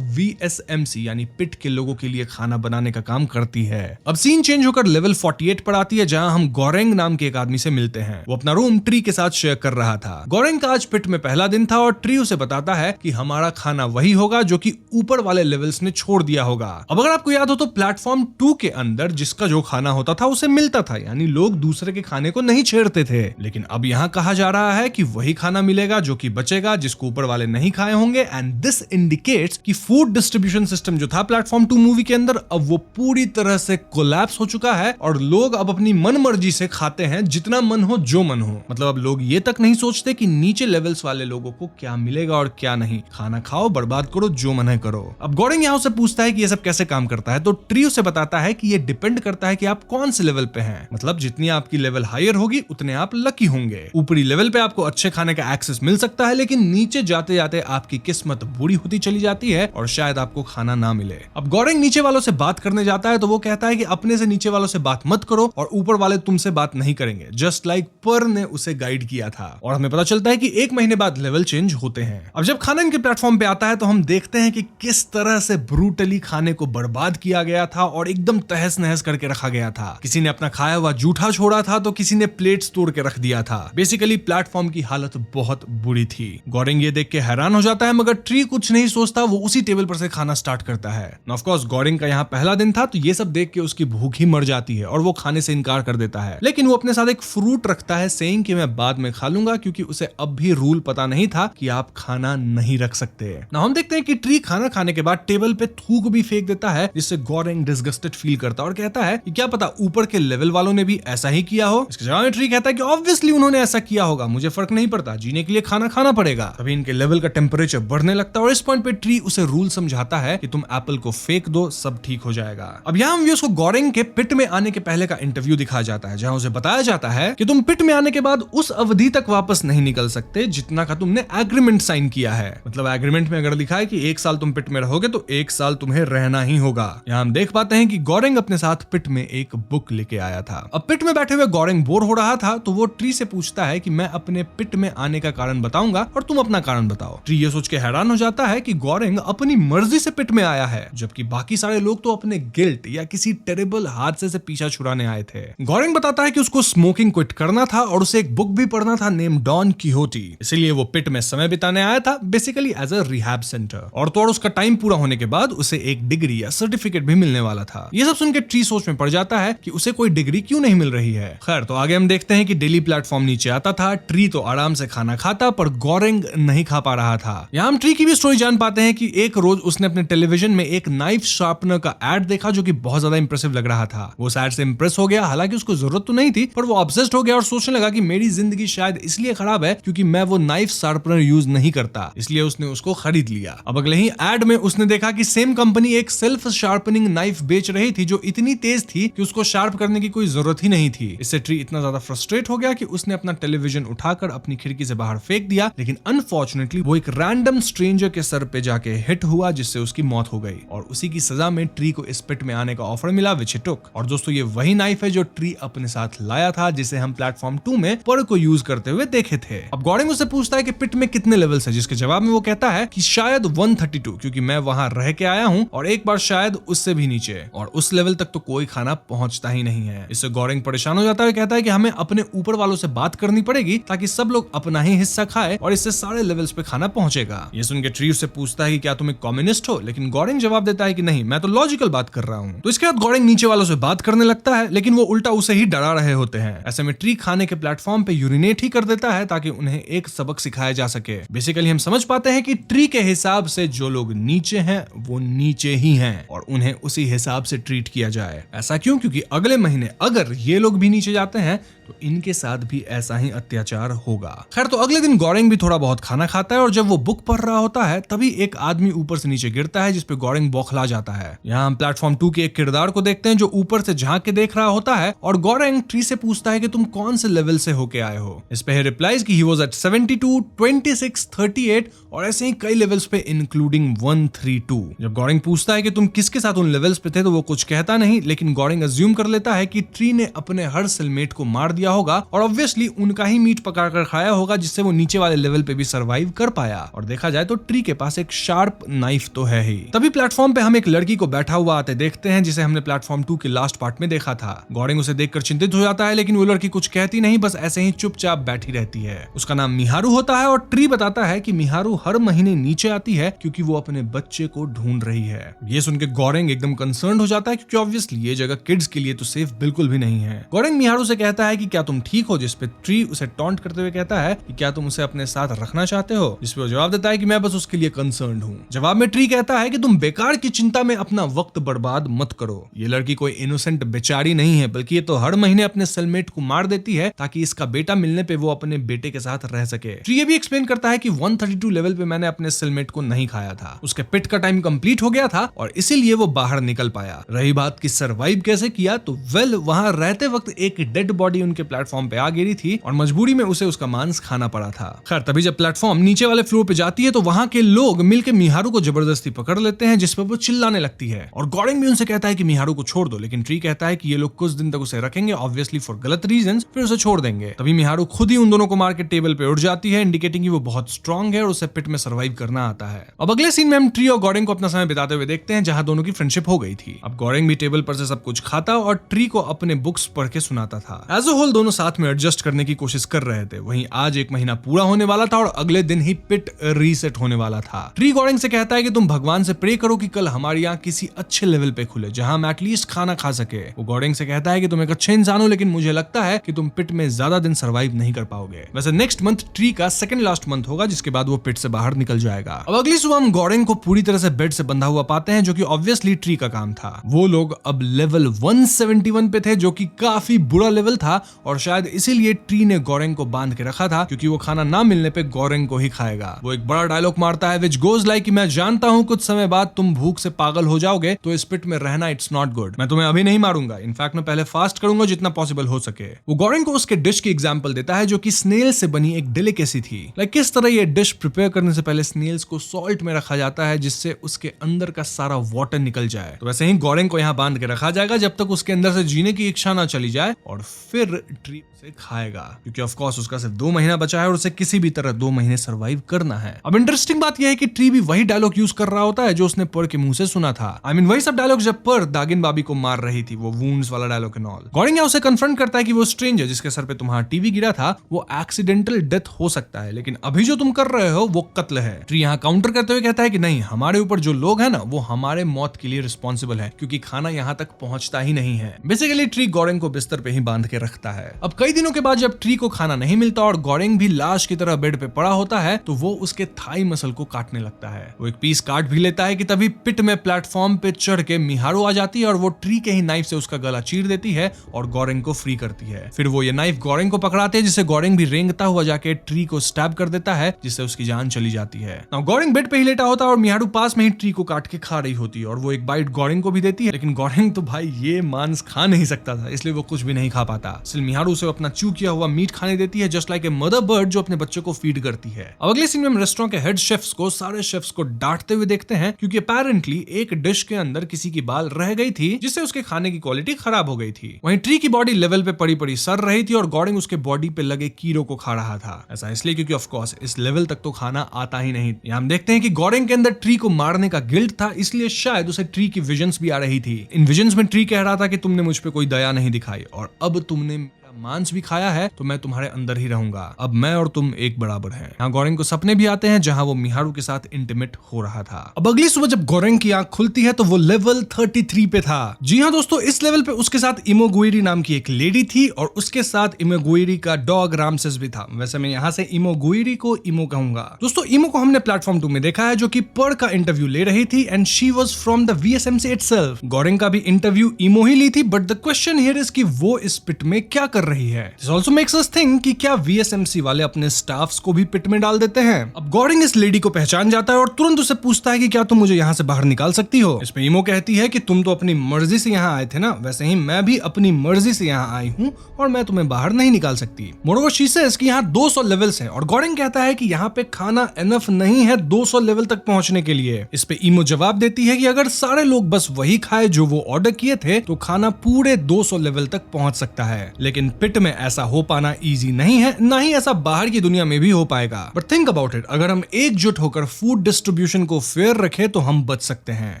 VSMC यानी पिट के लोगों के लिए खाना बनाने का काम करती है। अब सीन चेंज होकर लेवल 48 पर आती है, जहां हम गोरेंग नाम के एक आदमी से मिलते हैं। वो अपना रूम ट्री के साथ शेयर कर रहा था। गोरेंग का आज पिट में पहला दिन था, और ट्री उसे बताता है कि हमारा खाना वही होगा जो कि ऊपर वाले लेवल्स ने छोड़ दिया होगा। अब अगर आपको याद हो तो प्लेटफॉर्म 2 के अंदर जिसका जो खाना होता था उसे मिलता था, यानी लोग दूसरे के खाने को नहीं छेड़ते थे। लेकिन अब यहाँ कहा जा रहा है कि वही खाना मिलेगा जो कि बचेगा, जिसको ऊपर वाले नहीं खाए होंगे। एंड दिस इंडिकेट्स कि फूड डिस्ट्रीब्यूशन सिस्टम जो था प्लेटफॉर्म 2 मूवी के अंदर, अब वो पूरी तरह से कोलैप्स हो चुका है, और लोग अब अपनी मन मर्जी से खाते हैं, जितना मन हो जो मन हो। मतलब अब लोग ये तक नहीं सोचते कि नीचे लेवल्स वाले लोगों को क्या मिलेगा और क्या नहीं। खाना खाओ, बर्बाद करो, जो मन है करो। अब गोरेंग यहाँ से पूछता है कि ये सब कैसे काम करता है, तो ट्री उसे बताता है कि ये डिपेंड करता है कि आप कौन से लेवल पे हैं। मतलब जितनी आपकी लेवल हायर होगी उतने आप लकी होंगे। ऊपरी लेवल पे आपको अच्छे खाने का एक्सेस मिल सकता है, लेकिन नीचे जाते जाते आपकी किस्मत बुरी होती चली जाती है, और शायद आपको खाना ना मिले। अब गोरेंग नीचे वालों से बात करने जाता है, तो वो कहता है कि अपने से नीचे वालों से बात मत करो, और ऊपर वाले तुमसे बात नहीं करेंगे, जस्ट लाइक पर ने उसे गाइड किया था। और हमें पता चलता है कि 1 महीने बाद लेवल चेंज होते हैं। अब जब खाना इनके प्लेटफॉर्म पे आता है, तो हम देखते हैं कि किस तरह से ब्रूटली खाने को बर्बाद किया गया था और एकदम तहस नहस करके रखा गया था। किसी ने अपना खाया हुआ जूठा छोड़ा था, तो किसी ने प्लेट्स तोड़ के रख दिया था। बेसिकली प्लेटफॉर्म की हालत बहुत बुरी थी। गोरेंग ये देख के हैरान हो जाता है, मगर ट्री कुछ नहीं सोचता, वो उसी टेबल पर से खाना स्टार्ट करता है। ऑफ कोर्स गोरेंग का यहाँ पहला दिन था, तो ये सब देख के उसकी भूख ही मर जाती है, और वो खाने से इनकार कर देता है। लेकिन वो अपने साथ एक फ्रूट रखता है, सेइंग कि मैं बाद में खा लूंगा, क्योंकि उसे अब भी रूल पता नहीं था कि आप खाना नहीं रख सकते। ना हम देखते हैं कि ट्री खाना खाने के बाद टेबल पे थूक भी फेंक देता है, जिससे गोरेंग डिसगस्टेड फील करता है और कहता है कि क्या पता ऊपर के लेवल वालों ने भी ऐसा ही किया हो। इसके जवाब में ट्री कहता है कि ऑब्वियसली उन्होंने ऐसा किया होगा, मुझे फर्क नहीं पड़ता, जीने के लिए खाना खाना पड़ेगा। तभी इनके लेवल का टेम्परेचर बढ़ने लगता है, और इस पॉइंट पे ट्री उसे रूल समझाता है कि तुम एप्पल को फेंक दो, सब ठीक हो जाएगा। अब यहाँ हम उसको गोरेंग के पिट में आने के पहले का इंटरव्यू दिखाया जाता है, जहाँ उसे बताया जाता है कि तुम पिट में आने के बाद उस अवधि तक वापस नहीं निकल सकते जितना का तुमने एग्रीमेंट साइन किया है। मतलब एग्रीमेंट में अगर लिखा है कि 1 साल तुम पिट में रहोगे, तो 1 साल तुम्हें रहना ही होगा। यहाँ हम देख पाते हैं कि गोरेंग अपने साथ पिट में एक बुक लेके आया था। अब पिट में बैठे हुए गोरेंग बोर हो रहा था, तो वो ट्री से पूछता है कि मैं अपने पिट में आने का कारण बताऊंगा और तुम अपना कारण बताओ। ट्री ये सोच के हैरान हो जाता है कि गोरेंग अपनी मर्जी से पिट में आया है, जबकि बाकी सारे लोग तो अपने गिल्ट या किसी टेरिबल हादसे से पीछा छुड़ाने आए थे। गोरेंग बताता है कि उसको स्मोकिंग क्विट करना था, और उसे एक बुक भी पढ़ना था नेम डॉन कीहोटी, इसलिए वो पिट में समय बिताने आया था, basically as a rehab centre. और तो और उसका टाइम पूरा होने के बाद उसे एक डिग्री या सर्टिफिकेट भी मिलने वाला था। ये सब सुन के ट्री सोच में पड़ जाता है कि उसे कोई डिग्री क्यों नहीं मिल रही है। खैर, तो आगे हम देखते हैं कि डेली प्लेटफॉर्म नीचे आता था। ट्री तो आराम से खाना खाता, पर गोरेंग नहीं खा पा रहा था। यहाँ हम ट्री की भी स्टोरी जान पाते हैं कि एक रोज उसने अपने टेलीविजन में एक नाइफ शार्पनर का एड देखा, जो कि बहुत ज्यादा इंप्रेसिव लग रहा था। वो उस एड से इंप्रेस हो गया, हालांकि उसको जरूरत तो नहीं थी, पर वो ऑब्सेस्ड हो गया और सोचने लगा कि मेरी जिंदगी शायद इसलिए खराब है क्योंकि मैं वो नाइफ शार्पनर यूज नहीं करता, इसलिए उसने उसको खरीद लिया। अब अगले ही एड में उसने देखा कि सेम कंपनी एक सेल्फ शार्पनिंग नाइफ बेच रही थी, जो इतनी तेज थी कि उसको शार्प करने की कोई जरूरत ही नहीं थी। इससे ट्री इतना ज्यादा फ्रस्ट्रेट हो गया कि उसने अपना टेलीविजन उठाकर अपनी खिड़की से बाहर फेंक दिया, लेकिन अनफॉर्चुनेटली वो एक रैंडम स्ट्रेंजर के सर पे जाके हिट हुआ, जिससे उसकी मौत हो गई। और उसी की सजा में ट्री को इस पिट में आने का ऑफर मिला, विच ही टुक। और दोस्तों, ये वही नाइफ है जो ट्री अपने साथ लाया था, जिसे हम प्लेटफॉर्म 2 में पर को यूज करते हुए देखे थे। अब गोरेंग उससे पूछता है कि पिट में कितने लेवल्स है, जिसके जवाब में वो कहता है कि शायद 132, क्योंकि मैं वहां रह के आया हूं, और एक बार शायद उससे भी नीचे, और उस लेवल तक तो कोई खाना पहुंचता ही नहीं है। इससे गोरेंग परेशान हो जाता है, कहता है कि हमें अपने ऊपर वालों से बात करनी पड़ेगी ताकि सब लोग अपना ही हिस्सा खाए, और इससे सारे लेवल्स पे खाना पहुंचेगा। ये सुन के ट्री उससे पूछता है कि क्या तुम एक कम्युनिस्ट हो, लेकिन गोरेंग जवाब देता है कि नहीं, मैं तो लॉजिकल बात कर रहा हूं। तो इसके बाद गोरेंग नीचे वालों से बात करने लगता है, लेकिन वो उल्टा उसे ही डरा रहे होते हैं। ऐसे में ट्री खाने के प्लेटफॉर्म पे यूरिनेट ही कर देता है ताकि उन्हें एक सबक सिखाया जा सके। बेसिकली हम समझ पाते हैं कि ट्री के हिसाब से जो लोग नीचे हैं वो नीचे ही हैं और उन्हें उसी हिसाब से ट्रीट किया जाए। ऐसा क्यों? क्योंकि अगले महीने अगर ये लोग भी नीचे जाते हैं तो इनके साथ भी ऐसा ही अत्याचार होगा। खैर, तो अगले दिन गौरेंग भी थोड़ा बहुत खाना खाता है और जब वो बुक पढ़ रहा होता है तभी एक आदमी ऊपर से नीचे गिरता है जिसपे गौरेंग बौखला जाता है। यहाँ हम प्लेटफॉर्म 2 के एक किरदार को देखते हैं जो ऊपर से झांक के देख रहा होता है और गौरेंग ट्री से पूछता है कि तुम कौन से लेवल से होके आए हो। इस पे रिप्लाइज कि ही वाज एट 72, 26, 38 और ऐसे ही कई लेवल्स पे इंक्लूडिंग 132। जब गौरेंग पूछता है कि तुम किसके साथ उन लेवल्स पे थे तो वो कुछ कहता नहीं, लेकिन गौरेंग अज्यूम कर लेता है कि ट्री ने अपने हर सेलमेट को मार दिया होगा और ऑब्वियसली उनका ही मीट पका कर खाया होगा जिससे वो नीचे वाले लेवल पे भी सरवाइव कर पाया। और देखा जाए तो ट्री के पास एक शार्प नाइफ तो है ही। तभी प्लेटफॉर्म पे हम एक लड़की को बैठा हुआ आते देखते हैं जिसे हमने प्लेटफॉर्म 2 के लास्ट पार्ट में देखा था। गौरेंग उसे देखकर चिंतित हो जाता है लेकिन वो लड़की कुछ कहती नहीं, बस ऐसे ही चुपचाप बैठी रहती है। उसका नाम मिहारू होता है और ट्री बताता है कि मिहारू हर महीने नीचे आती है क्योंकि वो अपने बच्चे को ढूंढ रही है। ये सुन के गौरेंग एकदम कंसर्न हो जाता है क्योंकि ऑब्वियसली ये जगह किड्स के लिए तो सेफ बिल्कुल भी नहीं है। गौरेंग मिहारू से कहता है कि क्या तुम ठीक हो, जिस पे ट्री उसे टॉन्ट करते हुए कहता है कि क्या तुम उसे अपने साथ रखना चाहते हो, जिस पे वो जवाब देता है कि मैं बस उसके लिए कंसर्न्ड हूँ। जवाब में ट्री कहता है कि तुम बेकार की चिंता में अपना वक्त बर्बाद मत करो। ये लड़की कोई इनोसेंट बेचारी नहीं है बल्कि ये तो हर महीने अपने सेलमेट को मार देती है ताकि इसका बेटा मिलने पे वो अपने बेटे के साथ रह सके। ट्री ये भी एक्सप्लेन करता है कि 132 लेवल पे मैंने अपने सेलमेट को नहीं खाया था, उसके पिट का टाइम कंप्लीट हो गया था और इसीलिए वो बाहर निकल पाया। रही बात की सरवाइव कैसे किया, तो वेल वहां रहते वक्त एक डेड बॉडी उनके प्लेटफॉर्म पे आ गिरी थी और मजबूरी में उसे उसका मांस खाना पड़ा था। खैर, तभी जब प्लेटफॉर्म नीचे वाले फ्लोर पे जाती है तो वहां के लोग मिलकर मिहारू को जबरदस्ती पकड़ लेते हैं जिस पर वो चिल्लाने लगती है और गौरेंग भी उनसे कहता है कि मिहारू को छोड़ दो, लेकिन ट्री कहता है कि ये लोग कुछ दिन तक उसे रखेंगे, ऑब्वियसली फॉर गलत रीजंस, फिर उसे छोड़ देंगे। तभी मिहारू खुद ही उन दोनों को मार के टेबल पे उठ जाती है, इंडिकेटिंग कि वो बहुत स्ट्रांग है और उसे पिट में सर्वाइव करना आता है। अब अगले सीन में हम ट्री और गौरेंग को अपना समय बिताते हुए देखते हैं जहां दोनों की फ्रेंडशिप हो गई थी। अब गौरेंग भी टेबल पर से सब कुछ खाता और ट्री को अपने बुक्स पढ़ के सुनाता था। एज अ होल दोनों साथ में एडजस्ट करने की कोशिश कर रहे थे। वहीं आज एक महीना पूरा होने वाला था और अगले दिन ही पिट रीसेट होने वाला था। ट्री गौरेंग से कहता है कि तुम भगवान से प्रे करो कि कल हमारे यहाँ किसी अच्छे लेवल पे खुले जहां हम एटलीस्ट खाना खा सके। वो गौरेंग से कहता है कि तुम एक अच्छे इंसान हो लेकिन मुझे लगता है कि तुम पिट में ज्यादा दिन सर्वाइव नहीं कर पाओगे। वैसे नेक्स्ट मंथ ट्री का सेकंड लास्ट मंथ होगा जिसके बाद वो पिट से बाहर निकल जाएगा। अब अगली सुबह हम गौरेंग को पूरी तरह से बेड से बंधा हुआ पाते हैं जो कि ऑब्वियसली ट्री का काम था। वो लोग अब लेवल 171 पे थे जो कि काफी बुरा लेवल था और शायद इसीलिए ट्री ने गौरेंग को बांध के रखा था क्योंकि वो खाना ना मिलने पे गौरेंग को ही खाएगा। वो एक बड़ा डायलॉग मारता है विच गोज लाइक कि मैं जानता हूं कुछ समय बाद तुम भूख से पागल हो जाओगे तो इस पिट में रहना इट्स नॉट गुड। मैं तुम्हें अभी नहीं मारूंगा, इनफैक्ट मैं पहले फास्ट करूंगा जितना पॉसिबल हो सके। वो गौरेंग को उसके डिश की एग्जांपल देता है जो कि स्नेल से बनी एक डेलिकेसी थी। लाइक किस तरह ये डिश प्रिपेयर करने से पहले स्नेल्स को सॉल्ट में रखा जाता है जिससे उसके अंदर का सारा वाटर निकल जाए। तो वैसे ही गौरेंग को यहाँ बांध के रखा जाएगा जब तक उसके अंदर से जीने की इच्छा ना चली जाए और फिर ट्री से खाएगा क्योंकि ऑफ कोर्स उसका सिर्फ 2 महीना बचा है और उसे किसी भी तरह 2 महीने सर्वाइव करना है। अब इंटरेस्टिंग बात यह है कि ट्री भी वही डायलॉग यूज कर रहा होता है जो उसने पर के मुंह से सुना था। आई मीन वही सब डायलॉग जब पर दागिन बाबी को मार रही थी, वो वुंड्स वाला डायलॉग एंड ऑल। गौरेंग उसे कन्फ्रंट करता है कि वो स्ट्रेंजर जिसके सर पे तुम्हारा टीवी गिरा था वो एक्सीडेंटल डेथ हो सकता है लेकिन अभी जो तुम कर रहे हो वो कत्ल है। ट्री यहाँ काउंटर करते हुए कहता है कि नहीं, हमारे ऊपर जो लोग हैं ना वो हमारे मौत के लिए रिस्पॉन्सिबल है क्योंकि खाना यहाँ तक पहुंचता ही नहीं है। बेसिकली ट्री गौरेंग को बिस्तर पे ही बांध के रखता है। अब कई दिनों के बाद जब ट्री को खाना नहीं मिलता और गौरेंग भी लाश की तरह बेड पे पड़ा होता है तो वो उसके थाई मसल को काटने लगता है। वो एक पीस काट भी लेता है कि तभी पिट में प्लेटफॉर्म पे चढ़ के मिहारू आ जाती है और वो ट्री के ही नाइफ से उसका गला चीर देती है और गौरेंग को फ्री करती है। फिर वो ये नाइफ गौरेंग को पकड़ाते हैं जिससे गौरेंग भी रेंगता हुआ जाके ट्री को स्टैब कर देता है जिससे उसकी जान चली जाती है। नाउ गौरेंग बेड पे ही लेटा होता है और मिहारू पास में ही ट्री को काट के खा रही होती है और वो एक बाइट गौरेंग को भी देती है लेकिन गौरेंग तो भाई ये मांस खा नहीं सकता था इसलिए वो कुछ भी नहीं खा पाता। सिर्फ मिहारू उसे अपना चू किया हुआ मीट खाने देती है just like a mother bird जो अपने बच्चों को फीड करती है। अब अगले सीन में हम रेस्टोरेंट के हेड शेफ्स को सारे शेफ्स को डांटते हुए देखते हैं क्योंकि अपेरेंटली एक डिश के अंदर किसी की बाल रह गई थी जिससे उसके खाने की क्वालिटी खराब हो गई थी। वहीं ट्री की बॉडी लेवल पे पड़ी पड़ी सड़ रही थी और गौरेंग उसके बॉडी पे लगे कीड़ों को खा रहा था। ऐसा इसलिए क्योंकि ऑफ कोर्स इस लेवल तक तो खाना आता ही नहीं। यहाँ हम देखते हैं कि गौरेंग के अंदर ट्री को मारने का गिल्ट था इसलिए शायद उसे ट्री की विजन्स भी आ रही थी। इन विजन्स में ट्री कह रहा था कि तुमने मुझ पे कोई दया नहीं दिखाई और अब तुमने मांस भी खाया है तो मैं तुम्हारे अंदर ही रहूंगा। अब मैं और तुम एक बराबर हैं। यहाँ गोरेंग को सपने भी आते हैं जहाँ वो मिहारू के साथ इंटीमेट हो रहा था। अब अगली सुबह जब गोरेंग की आंख खुलती है तो वो लेवल 33 पे था। जी हाँ दोस्तों, इस लेवल पे उसके साथ इमोगुइरी नाम की एक लेडी थी और उसके साथ इमोगुइरी का डॉग रामसेस भी था। वैसे मैं यहाँ से इमोगुइरी को इमो कहूंगा। दोस्तों इमो को हमने प्लेटफॉर्म 2 में देखा है जो कि पर का इंटरव्यू ले रही थी and she was from the VSMC itself. गोरेंग का भी इंटरव्यू इमो ही ली थी, but the question here is कि वो इस पिट में क्या कर रही है। This also makes us think कि क्या VSMC वाले अपने स्टाफ्स को भी पिट में डाल देते हैं। अब गोरेंग इस लेडी को पहचान जाता है और तुरंत उसे पूछता है कि क्या तुम मुझे यहाँ से बाहर निकाल सकती हो। इसमें इमो कहती है कि तुम तो अपनी मर्जी से यहाँ आए थे ना, वैसे ही मैं भी अपनी मर्जी से यहाँ आई हूँ और मैं तुम्हें बाहर नहीं निकाल सकती। मोरोवर शी सेज कि यहाँ 200 लेवल्स हैं और गोरेंग कहता है कि यहाँ पे खाना एनफ नहीं है 200 लेवल तक पहुंचने के लिए। इस पे इमो जवाब देती है कि अगर सारे लोग बस वही खाए जो वो ऑर्डर किए थे तो खाना पूरे 200 लेवल तक पहुंच सकता है। लेकिन पिट में ऐसा हो पाना इजी नहीं है, ना ही ऐसा बाहर की दुनिया में भी हो पाएगा। बट थिंक अबाउट इट, अगर हम एकजुट होकर फूड डिस्ट्रीब्यूशन को फेयर रखें तो हम बच सकते हैं।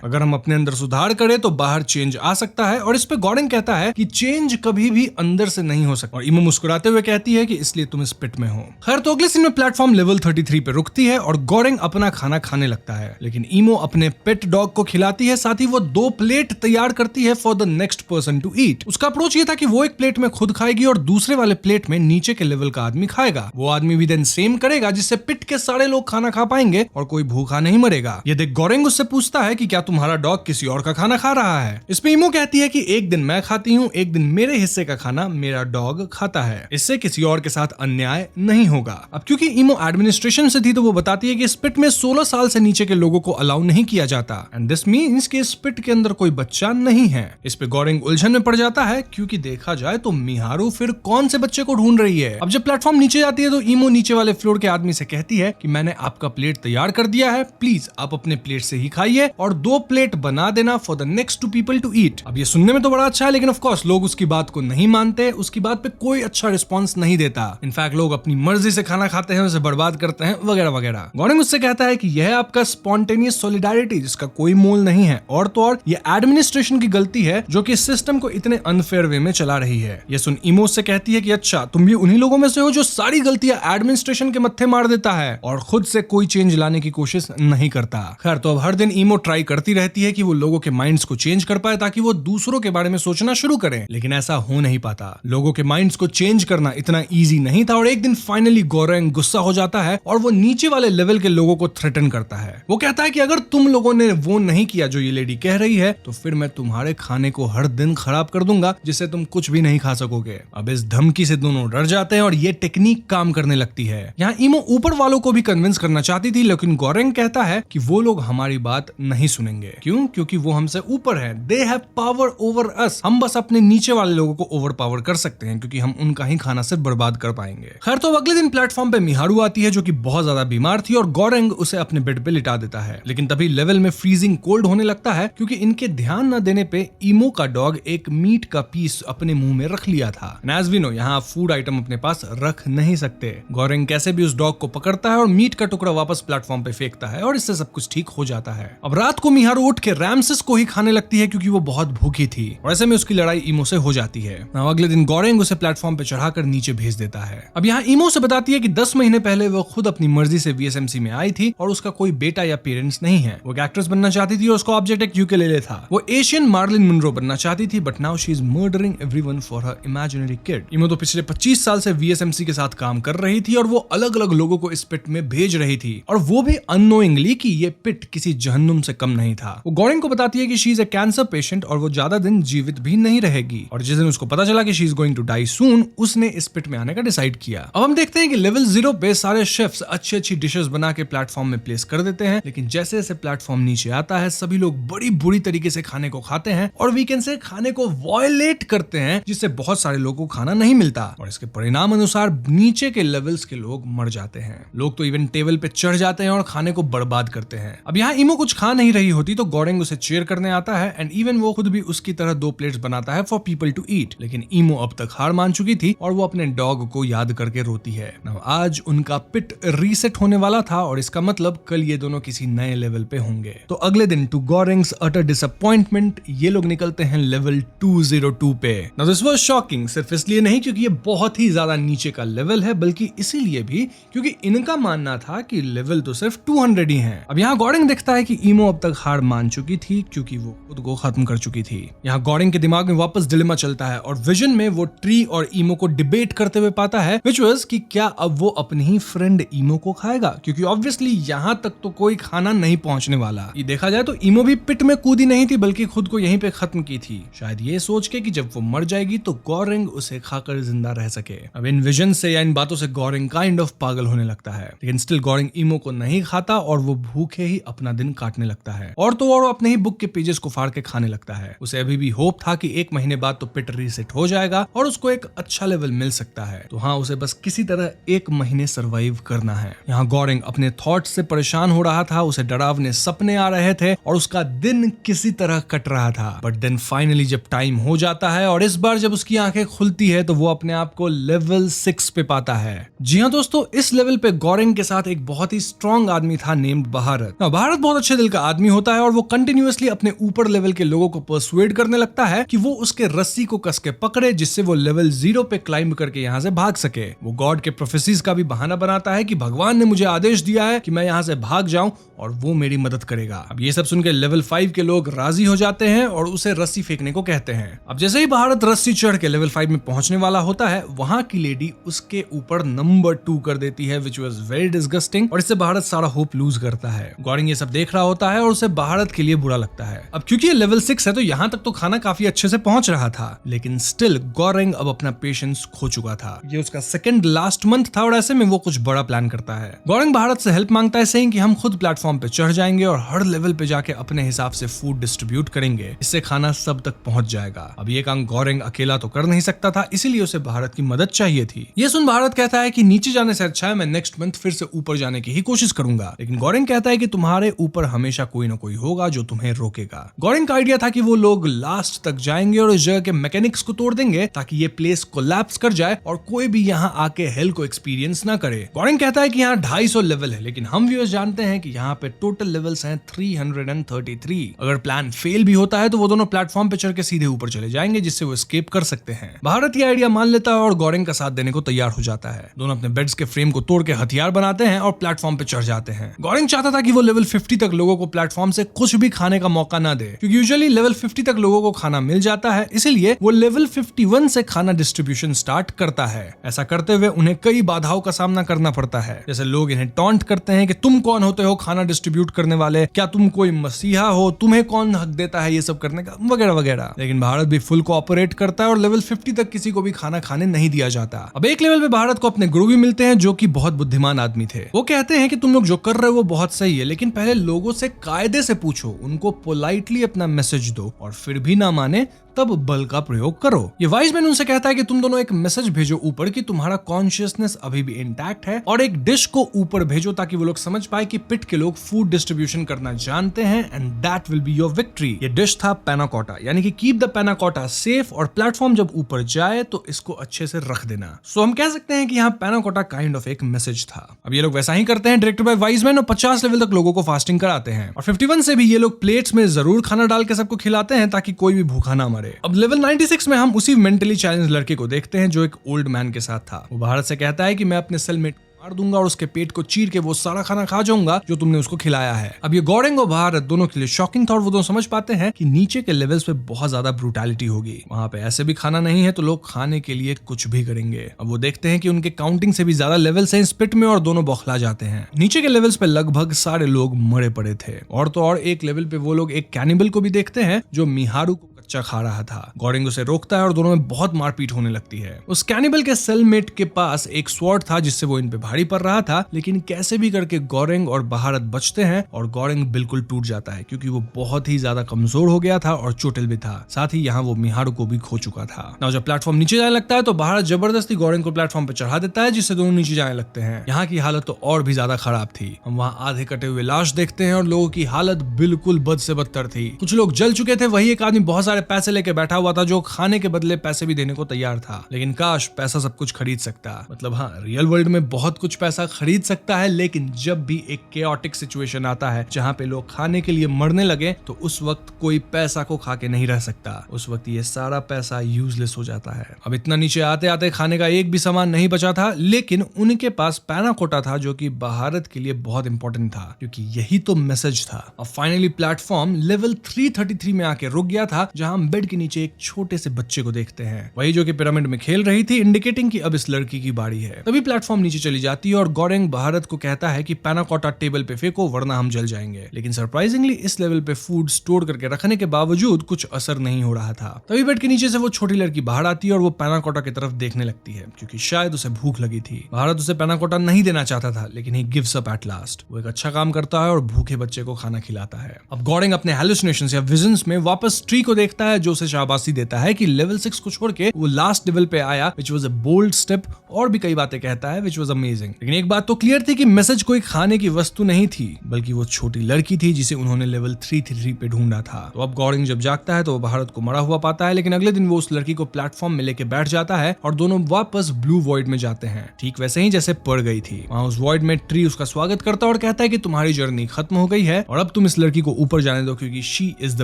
अगर हम अपने अंदर सुधार करें तो बाहर चेंज आ सकता है। और इस पे गोरेंग कहता है कि चेंज कभी भी अंदर से नहीं हो सकता। और इमो मुस्कुराते हुए कहती है कि इसलिए तुम इस पिट में हो। खैर तो अगले सीन में प्लेटफॉर्म लेवल 33 पे रुकती है और गोरेंग अपना खाना खाने लगता है, लेकिन इमो अपने पेट डॉग को खिलाती है, साथ ही वो 2 प्लेट तैयार करती है for the next person to eat. उसका अप्रोच ये था कि वो एक प्लेट में खुद खाएगी और दूसरे वाले प्लेट में नीचे के लेवल का आदमी खाएगा। वो आदमी भी देन सेम करेगा जिससे पिट के सारे लोग खाना खा पाएंगे और कोई भूखा नहीं मरेगा। ये देख गोरेंग उससे पूछता है कि क्या तुम्हारा डॉग किसी और का खाना खा रहा है। इस पे इमो कहती है कि एक दिन मैं खाती हूँ, एक दिन मेरे हिस्से का खाना मेरा डॉग खाता है, इससे किसी और के साथ अन्याय नहीं होगा। अब क्योंकि इमो एडमिनिस्ट्रेशन से थी तो वो बताती है कि इस पिट में 16 साल से नीचे के लोगों को अलाउ नहीं किया जाता एंड दिस मींस कि इस पिट के अंदर कोई बच्चा नहीं है। इस पे गोरेंग उलझन में पड़ जाता है क्योंकि देखा जाए तो मिहारू फिर कौन से बच्चे को ढूंढ रही है। अब जब प्लेटफॉर्म नीचे जाती है तो इमो नीचे वाले फ्लोर के आदमी से कहती है कि मैंने आपका प्लेट तैयार कर दिया है, प्लीज आप अपने प्लेट से ही खाइए और 2 प्लेट बना देना for the next 2 people to eat. अब ये सुनने में तो बड़ा अच्छा है, लेकिन ऑफ कोर्स लोग उसकी बात को नहीं मानते, उसकी बात पे कोई अच्छा रिस्पॉन्स नहीं देता। इनफैक्ट लोग अपनी मर्जी से खाना खाते हैं, उसे बर्बाद करते हैं वगैरह वगैरह। गोरेंग उससे कहता है कि यह आपका स्पॉन्टेनियस सॉलिडारिटी जिसका कोई मोल नहीं है, और तो और ये एडमिनिस्ट्रेशन की गलती है जो कि सिस्टम को इतने अनफेयर वे में चला रही है। ये सुन इमो से कहती है कि अच्छा तुम भी उन्हीं लोगों में से हो जो सारी गलतियां एडमिनिस्ट्रेशन के मत्थे मार देता है और खुद से कोई चेंज लाने की कोशिश नहीं करता। खैर तो अब हर दिन इमो ट्राई करती रहती है कि वो लोगों के माइंड्स को चेंज कर पाए ताकि वो दूसरों के बारे में सोचना शुरू करें, लेकिन ऐसा हो नहीं पाता। लोगों के माइंड्स को चेंज करना इतना ईजी नहीं था और एक दिन फाइनली गोरेंग गुस्सा हो जाता है और वो नीचे वाले लेवल के लोगों को थ्रेटन करता है। वो कहता है कि अगर तुम लोगों ने वो नहीं किया जो ये लेडी कह रही है तो फिर मैं तुम्हारे खाने को हर दिन खराब कर दूंगा जिससे तुम कुछ भी नहीं खा सकोगे। अब इस धमकी से दोनों डर जाते हैं और ये टेक्निक काम करने लगती है। यहाँ इमो ऊपर वालों को भी कन्विंस करना चाहती थी, लेकिन गोरेंग कहता है कि वो लोग हमारी बात नहीं सुनेंगे। क्यों? क्योंकि वो हमसे ऊपर है। They have power over us. हम बस अपने नीचे वाले लोगों को ओवर पावर कर सकते हैं क्योंकि हम उनका ही खाना सिर्फ बर्बाद कर पाएंगे। खैर तो अगले दिन प्लेटफॉर्म पे मिहारू आती है जो कि बहुत ज्यादा बीमार थी और गोरेंग उसे अपने बेड पे लिटा देता है, लेकिन तभी लेवल में फ्रीजिंग कोल्ड होने लगता है क्योंकि इनके ध्यान न देने पे इमो का डॉग एक मीट का पीस अपने मुंह में रख लिया था। एज वी नो यहाँ फूड आइटम अपने पास रख नहीं सकते। गोरेंग कैसे भी उस डॉग को पकड़ता है और मीट का टुकड़ा वापस प्लेटफॉर्म पे फेंकता है और इससे सब कुछ ठीक हो जाता है। अब रात को मिहारू उठ के रामसेस को ही खाने लगती है क्योंकि वो बहुत भूखी थी और ऐसे में उसकी लड़ाई इमो से हो जाती है। अगले दिन गोरेंग उसे प्लेटफॉर्म पे चढ़ाकर नीचे भेज देता है। अब यहाँ इमो से बताती है कि 10 महीने पहले वो खुद अपनी मर्जी से VSMC में आई थी और उसका कोई बेटा या पेरेंट्स नहीं है। वो एक्ट्रेस बनना चाहती थी और उसका ऑब्जेक्ट एक यूकेलेले था। वो एशियन मार्लिन मुनरो बनना चाहती थी, but now she is murdering everyone for her imaginary kid. इमो तो पिछले 25 साल से VSMC के साथ काम कर रही थी और वो अलग अलग लोगों को इस पिट में भेज रही थी और वो भी अननोइंगली कि ये पिट किसी जहन्नुम से कम नहीं था। वो गोरेंग को बताती है कि she is a cancer patient और वो ज्यादा दिन जीवित भी नहीं रहेगी और जिस दिन उसको पता चला कि she is going to die soon, उसने इस पिट में आने का डिसाइड किया। अब हम देखते हैं कि लेवल 0 पे सारे शेफ्स अच्छी अच्छी डिशेस बना के प्लेटफॉर्म में प्लेस कर देते हैं, लेकिन जैसे जैसे प्लेटफॉर्म नीचे आता है सभी लोग बड़ी बुरी तरीके से खाने को खाते हैं और वीकेंड से खाने को वॉयलेट करते हैं जिससे बहुत सारे लोगों को खाना नहीं मिलता और इसके परिणाम अनुसार नीचे के लेवल्स के लोग मर जाते हैं। लोग तो इवन टेबल पे चढ़ जाते हैं और खाने को बर्बाद करते हैं। अब यहाँ इमो कुछ खा नहीं रही होती तो गोरेंग उसे चेयर करने आता है एंड इवन वो खुद भी उसकी तरह 2 प्लेट्स बनाता है फॉर पीपल टू ईट, लेकिन इमो अब तक हार मान चुकी थी और वो अपने डॉग को याद करके रोती है। आज उनका पिट रीसेट होने वाला था और इसका मतलब कल ये दोनों किसी नए लेवल पे होंगे। तो अगले दिन टू गोरेंग्स अटर डिसअपॉइंटमेंट ये लोग निकलते हैं लेवल 202 पे। Now this was shocking. सिर्फ सिर्फ इसलिए नहीं क्योंकि ये बहुत ही ज्यादा नीचे का लेवल है, बल्कि इसीलिए भी क्योंकि इनका मानना था कि लेवल तो सिर्फ 200 ही है। अब यहाँ गॉरिंग देखता है कि ईमो अब तक हार मान चुकी थी क्योंकि वो खुद को खत्म कर चुकी थी। यहाँ गॉरिंग के दिमाग में वापस डिलेमा चलता है और विजन में वो ट्री और ईमो को डिबेट करते हुए पाता है, विच वाज कि क्या अब वो अपनी ही फ्रेंड ईमो को खाएगा, क्योंकि ऑब्वियसली यहाँ तक तो कोई खाना नहीं पहुंचने वाला। ये देखा जाए तो ईमो भी पिट में कूदी नहीं थी बल्कि खुद को यहीं पे खत्म की थी, शायद ये सोच के कि जब वो मर जाएगी तो गॉरिंग उसे खाकर जिंदा रह सके। अब इन विजन से या इन बातों से गॉरिंग काइंड ऑफ पागल होने लगता है, लेकिन स्टिल गॉरिंग ईमो को नहीं खाता और वो भूखे ही अपना दिन काटने लगता है और तो और अपने ही बुक के पेजेस को फाड़ के खाने लगता है। उसे अभी भी होप था कि 1 महीने बाद तो पिट रीसेट हो जाएगा और उसको एक अच्छा लेवल मिल सकता है, तो हाँ उसे बस किसी तरह 1 महीने सरवाइव करना है। यहाँ गॉरिंग अपने थॉट्स से परेशान हो रहा था, उसे डरावने सपने आ रहे थे और उसका दिन किसी तरह कट रहा था। बट देन फाइनली जब टाइम हो जाता है और इस बार जब उसकी आंखें खुलती है तो वो अपने आप को लेवल 6 पे पाता है। जी हाँ दोस्तों, इस लेवल पे गॉरिंग के साथ एक बहुत ही स्ट्रॉन्ग आदमी था नेम्ड भारत। भारत बहुत अच्छे दिल का आदमी होता है और वो कंटिन्यूअसली अपने ऊपर लेवल के लोगों को पर्सुएड करने लगता है कि वो उसके रस्सी को कस के पकड़े जिससे वो लेवल 0 पे क्लाइंब करके यहाँ से भाग सके। वो गॉड के प्रोफेसीज का भी बहाना बनाता है कि भगवान ने मुझे आदेश दिया है कि मैं यहाँ से भाग जाऊं और वो मेरी मदद करेगा। अब ये सब सुनकर लेवल 5 के लोग राजी हो जाते हैं और उसे रस्सी फेंकने को कहते हैं। अब जैसे ही भारत रस्सी चढ़ के लेवल 5 में पहुंचने वाला होता है, वहां की लेडी उसके ऊपर नंबर 2 कर देती है, विच वाज वेरी डिस्गस्टिंग, और इससे भारत सारा होप लूज करता है। गॉरिंग ये सब देख रहा होता है और उसे भारत के लिए बुरा लगता है। अब क्योंकि ये लेवल 6 है तो यहाँ तक तो खाना काफी अच्छे से पहुंच रहा था, लेकिन स्टिल गॉरिंग अब अपना पेशेंस खो चुका था। ये उसका सेकंड लास्ट मंथ था और ऐसे में वो कुछ बड़ा प्लान करता है। गॉरिंग भारत से हेल्प मांगता है, सेइंग कि हम खुद प्लेटफॉर्म पे चढ़ जाएंगे और हर लेवल पे जाके अपने हिसाब से फूड डिस्ट्रीब्यूट करेंगे, इससे खाना सब तक पहुंच जाएगा। अब ये काम गॉरिंग अकेला तो कर नहीं सकता था, इसीलिए उसे भारत की मदद चाहिए थी। ये सुन भारत कहता है कि नीचे जाने से अच्छा है मैं नेक्स्ट मंथ फिर से ऊपर जाने की ही कोशिश करूंगा, लेकिन गॉरिंग कहता है कि तुम्हारे ऊपर हमेशा कोई ना कोई होगा जो तुम्हें रोकेगा। गॉरिंग का आइडिया था कि वो लोग लास्ट तक जाएंगे और इस जगह के मैकेनिक्स को तोड़ देंगे ताकि ये प्लेस कोलैप्स कर जाए और कोई भी यहाँ आके हेल को एक्सपीरियंस ना करे। गॉरिंग कहता है कि यहाँ 250 लेवल है, लेकिन हम व्यूअर्स जानते हैं कि यहाँ पे टोटल लेवल्स हैं 333। अगर प्लान फेल भी होता है तो वो दोनों प्लेटफॉर्म पे चढ़ के सीधे ऊपर चले जाएंगे जिससे वो एस्केप कर सकते हैं। भारत ये आइडिया मान लेता है और गॉरिंग का साथ देने को तैयार हो जाता है। दोनों अपने बेड्स के फ्रेम को तोड़ के हथियार बनाते हैं और प्लेटफॉर्म पे चढ़ जाते हैं। गॉरिंग चाहता था कि वो लेवल 50 तक लोगों को प्लेटफॉर्म से कुछ भी खाने का मौका ना दे, क्योंकि यूजुअली लेवल 50 तक लोगों को खाना मिल जाता है, इसीलिए वो लेवल 51 से खाना डिस्ट्रीब्यूशन स्टार्ट करता है। ऐसा करते हुए उन्हें कई बाधाओं का सामना करना पड़ता है, जैसे लोग इन्हें टॉन्ट करते हैं कि तुम कौन होते हो खाना डिस्ट्रीब्यूट करने वाले, क्या तुम कोई मसीहा हो, तुम्हें कौन हक देता है ये सब करने का, वगैरह वगैरह। लेकिन भारत भी फुल कोऑपरेट करता है और लेवल 50 तक किसी को भी खाना खाने नहीं दिया जाता। अब एक लेवल पे भारत को अपने गुरु भी मिलते हैं जो कि बहुत बुद्धिमान आदमी थे। वो कहते हैं कि तुम लोग जो कर रहे हो वो बहुत सही है, लेकिन पहले लोगों से कायदे से पूछो, उनको पोलाइटली अपना मैसेज दो और फिर भी ना माने तब बल का प्रयोग करो। ये वाइज मैन उनसे कहता है कि तुम दोनों एक मैसेज भेजो ऊपर कि तुम्हारा कॉन्शियसनेस अभी भी इंटैक्ट है और एक डिश को ऊपर भेजो ताकि वो लोग समझ पाए कि पिट के लोग फूड डिस्ट्रीब्यूशन करना जानते हैं and that will be your victory. ये डिश था पैना कोटा, यानी कि कीप द पैना कोटा सेफ, और प्लेटफॉर्म जब ऊपर जाए तो इसको अच्छे से रख देना। सो हम कह सकते हैं कि यहाँ पैना कोटा काइंड ऑफ एक मैसेज था। अब ये लोग वैसा ही करते हैं, डायरेक्टेड बाय वाइज मैन, और 50 लेवल तक लोगों को फास्टिंग कराते हैं और 51 से भी ये लोग प्लेट्स में जरूर खाना डाल के सबको खिलाते हैं ताकि कोई भी भूखा ना मरे। अब लेवल 96 में हम उसी मेंटली चैलेंज लड़के को देखते हैं जो एक ओल्ड मैन के साथ था। वो भारत से कहता है कि मैं अपने सेलमेट मार दूंगा और उसके पेट को चीर के वो सारा खाना खा जाऊंगा जो तुमने उसको खिलाया है। अब ये गॉरिंग और भारत दोनों के लिए शॉकिंग था और वो दोनों समझ पाते हैं कि नीचे के लेवल्स पे बहुत ज्यादा ब्रूटैलिटी होगी, वहां पे ऐसे भी खाना नहीं है तो लोग खाने के लिए कुछ भी करेंगे। अब वो देखते हैं कि उनके काउंटिंग से भी ज्यादा लेवल्स हैं इस पिट में और दोनों बौखला जाते हैं। नीचे के लेवल्स पे लगभग सारे लोग मरे पड़े थे और तो और एक लेवल पे वो लोग एक कैनिबल को भी देखते हैं जो मिहारू को कच्चा खा रहा था। गॉरिंग उसे रोकता है और दोनों में बहुत मारपीट होने लगती है। उस कैनिबल के सेलमेट के पास एक स्वॉर्ड था जिससे वो इन पे भारी पड़ रहा था, लेकिन कैसे भी करके गॉरिंग और भारत बचते हैं और गॉरिंग बिल्कुल टूट जाता है क्योंकि वो बहुत ही ज्यादा कमजोर हो गया था और चोटिल भी था। साथ ही यहाँ वो मिहारू को भी खो चुका था। ना जब प्लेटफॉर्म नीचे जाने लगता है तो भारत जबरदस्ती गॉरिंग को प्लेटफॉर्म पे चढ़ा देता है जिससे दोनों नीचे जाने लगते हैं। यहाँ की हालत तो और भी ज्यादा खराब थी। हम वहाँ आधे कटे हुए लाश देखते हैं और लोगों की हालत बिल्कुल बद से बदतर थी। कुछ लोग जल चुके थे, वही एक आदमी बहुत सारे सारे पैसे लेके बैठा हुआ था जो खाने के बदले पैसे भी देने को तैयार था। लेकिन काश पैसा सब कुछ खरीद सकता। मतलब हाँ, रियल वर्ल्ड में बहुत कुछ पैसा खरीद सकता है, लेकिन जब भी एक केओटिक सिचुएशन आता है जहां पे लोग खाने के लिए मरने लगे तो उस वक्त कोई पैसा को खा के नहीं रह सकता। उस वक्त ये सारा पैसा यूजलेस हो जाता है। अब इतना नीचे आते आते खाने का एक भी सामान नहीं बचा था, लेकिन उनके पास पैना कोटा था जो कि भारत के लिए बहुत इंपॉर्टेंट था, क्योंकि यही तो मैसेज था। अब फाइनली प्लेटफॉर्म लेवल 333 में आके रुक गया था, जहां हम बेड के नीचे एक छोटे से बच्चे को देखते हैं, वही जो कि पिरामिड में खेल रही थी, इंडिकेटिंग कि अब इस लड़की की बारी है। तभी प्लेटफॉर्म नीचे चली जाती है और गोरेंग भारत को कहता है कि पैना कोटा टेबल पे फेंको वरना हम जल जाएंगे। लेकिन सरप्राइजिंगली इस लेवल पे फूड स्टोर करके रखने के बावजूद कुछ असर नहीं हो रहा था। तभी बेड के नीचे से वो छोटी लड़की बाहर आती है और वो पैना कोटा की तरफ देखने लगती है, क्योंकि शायद उसे भूख लगी थी। भारत उसे पैना कोटा नहीं देना चाहता था, लेकिन he gives up at last. वो एक अच्छा काम करता है और भूखे बच्चे को खाना खिलाता है। अब गोरेंग अपने हैलुसिनेशंस या विजन्स में वापस ट्री को देखता है, जो उसे शाबाशी देता है कि लेवल 6 को छोड़ के वो लास्ट लेवल पे आया, which was a bold step, और भी कई बातें कहता है which was amazing। लेकिन एक बात तो क्लियर थी कि मैसेज कोई खाने की वस्तु नहीं थी, बल्कि वो छोटी लड़की थी जिसे उन्होंने लेवल 333 पे ढूंढा था। तो अब गोरेंग जब जागता है तो वो भारत को मरा हुआ पाता है, लेकिन अगले दिन वो उस लड़की को प्लेटफॉर्म में लेके बैठ जाता है और दोनों वापस ब्लू वॉइड में जाते हैं, ठीक वैसे ही जैसे पड़ गई थी। वहां उस वॉइड में ट्री उसका स्वागत करता है और कहता है कि तुम्हारी जर्नी खत्म हो गई है और अब तुम इस लड़की को ऊपर जाने दो, क्योंकि शी इज द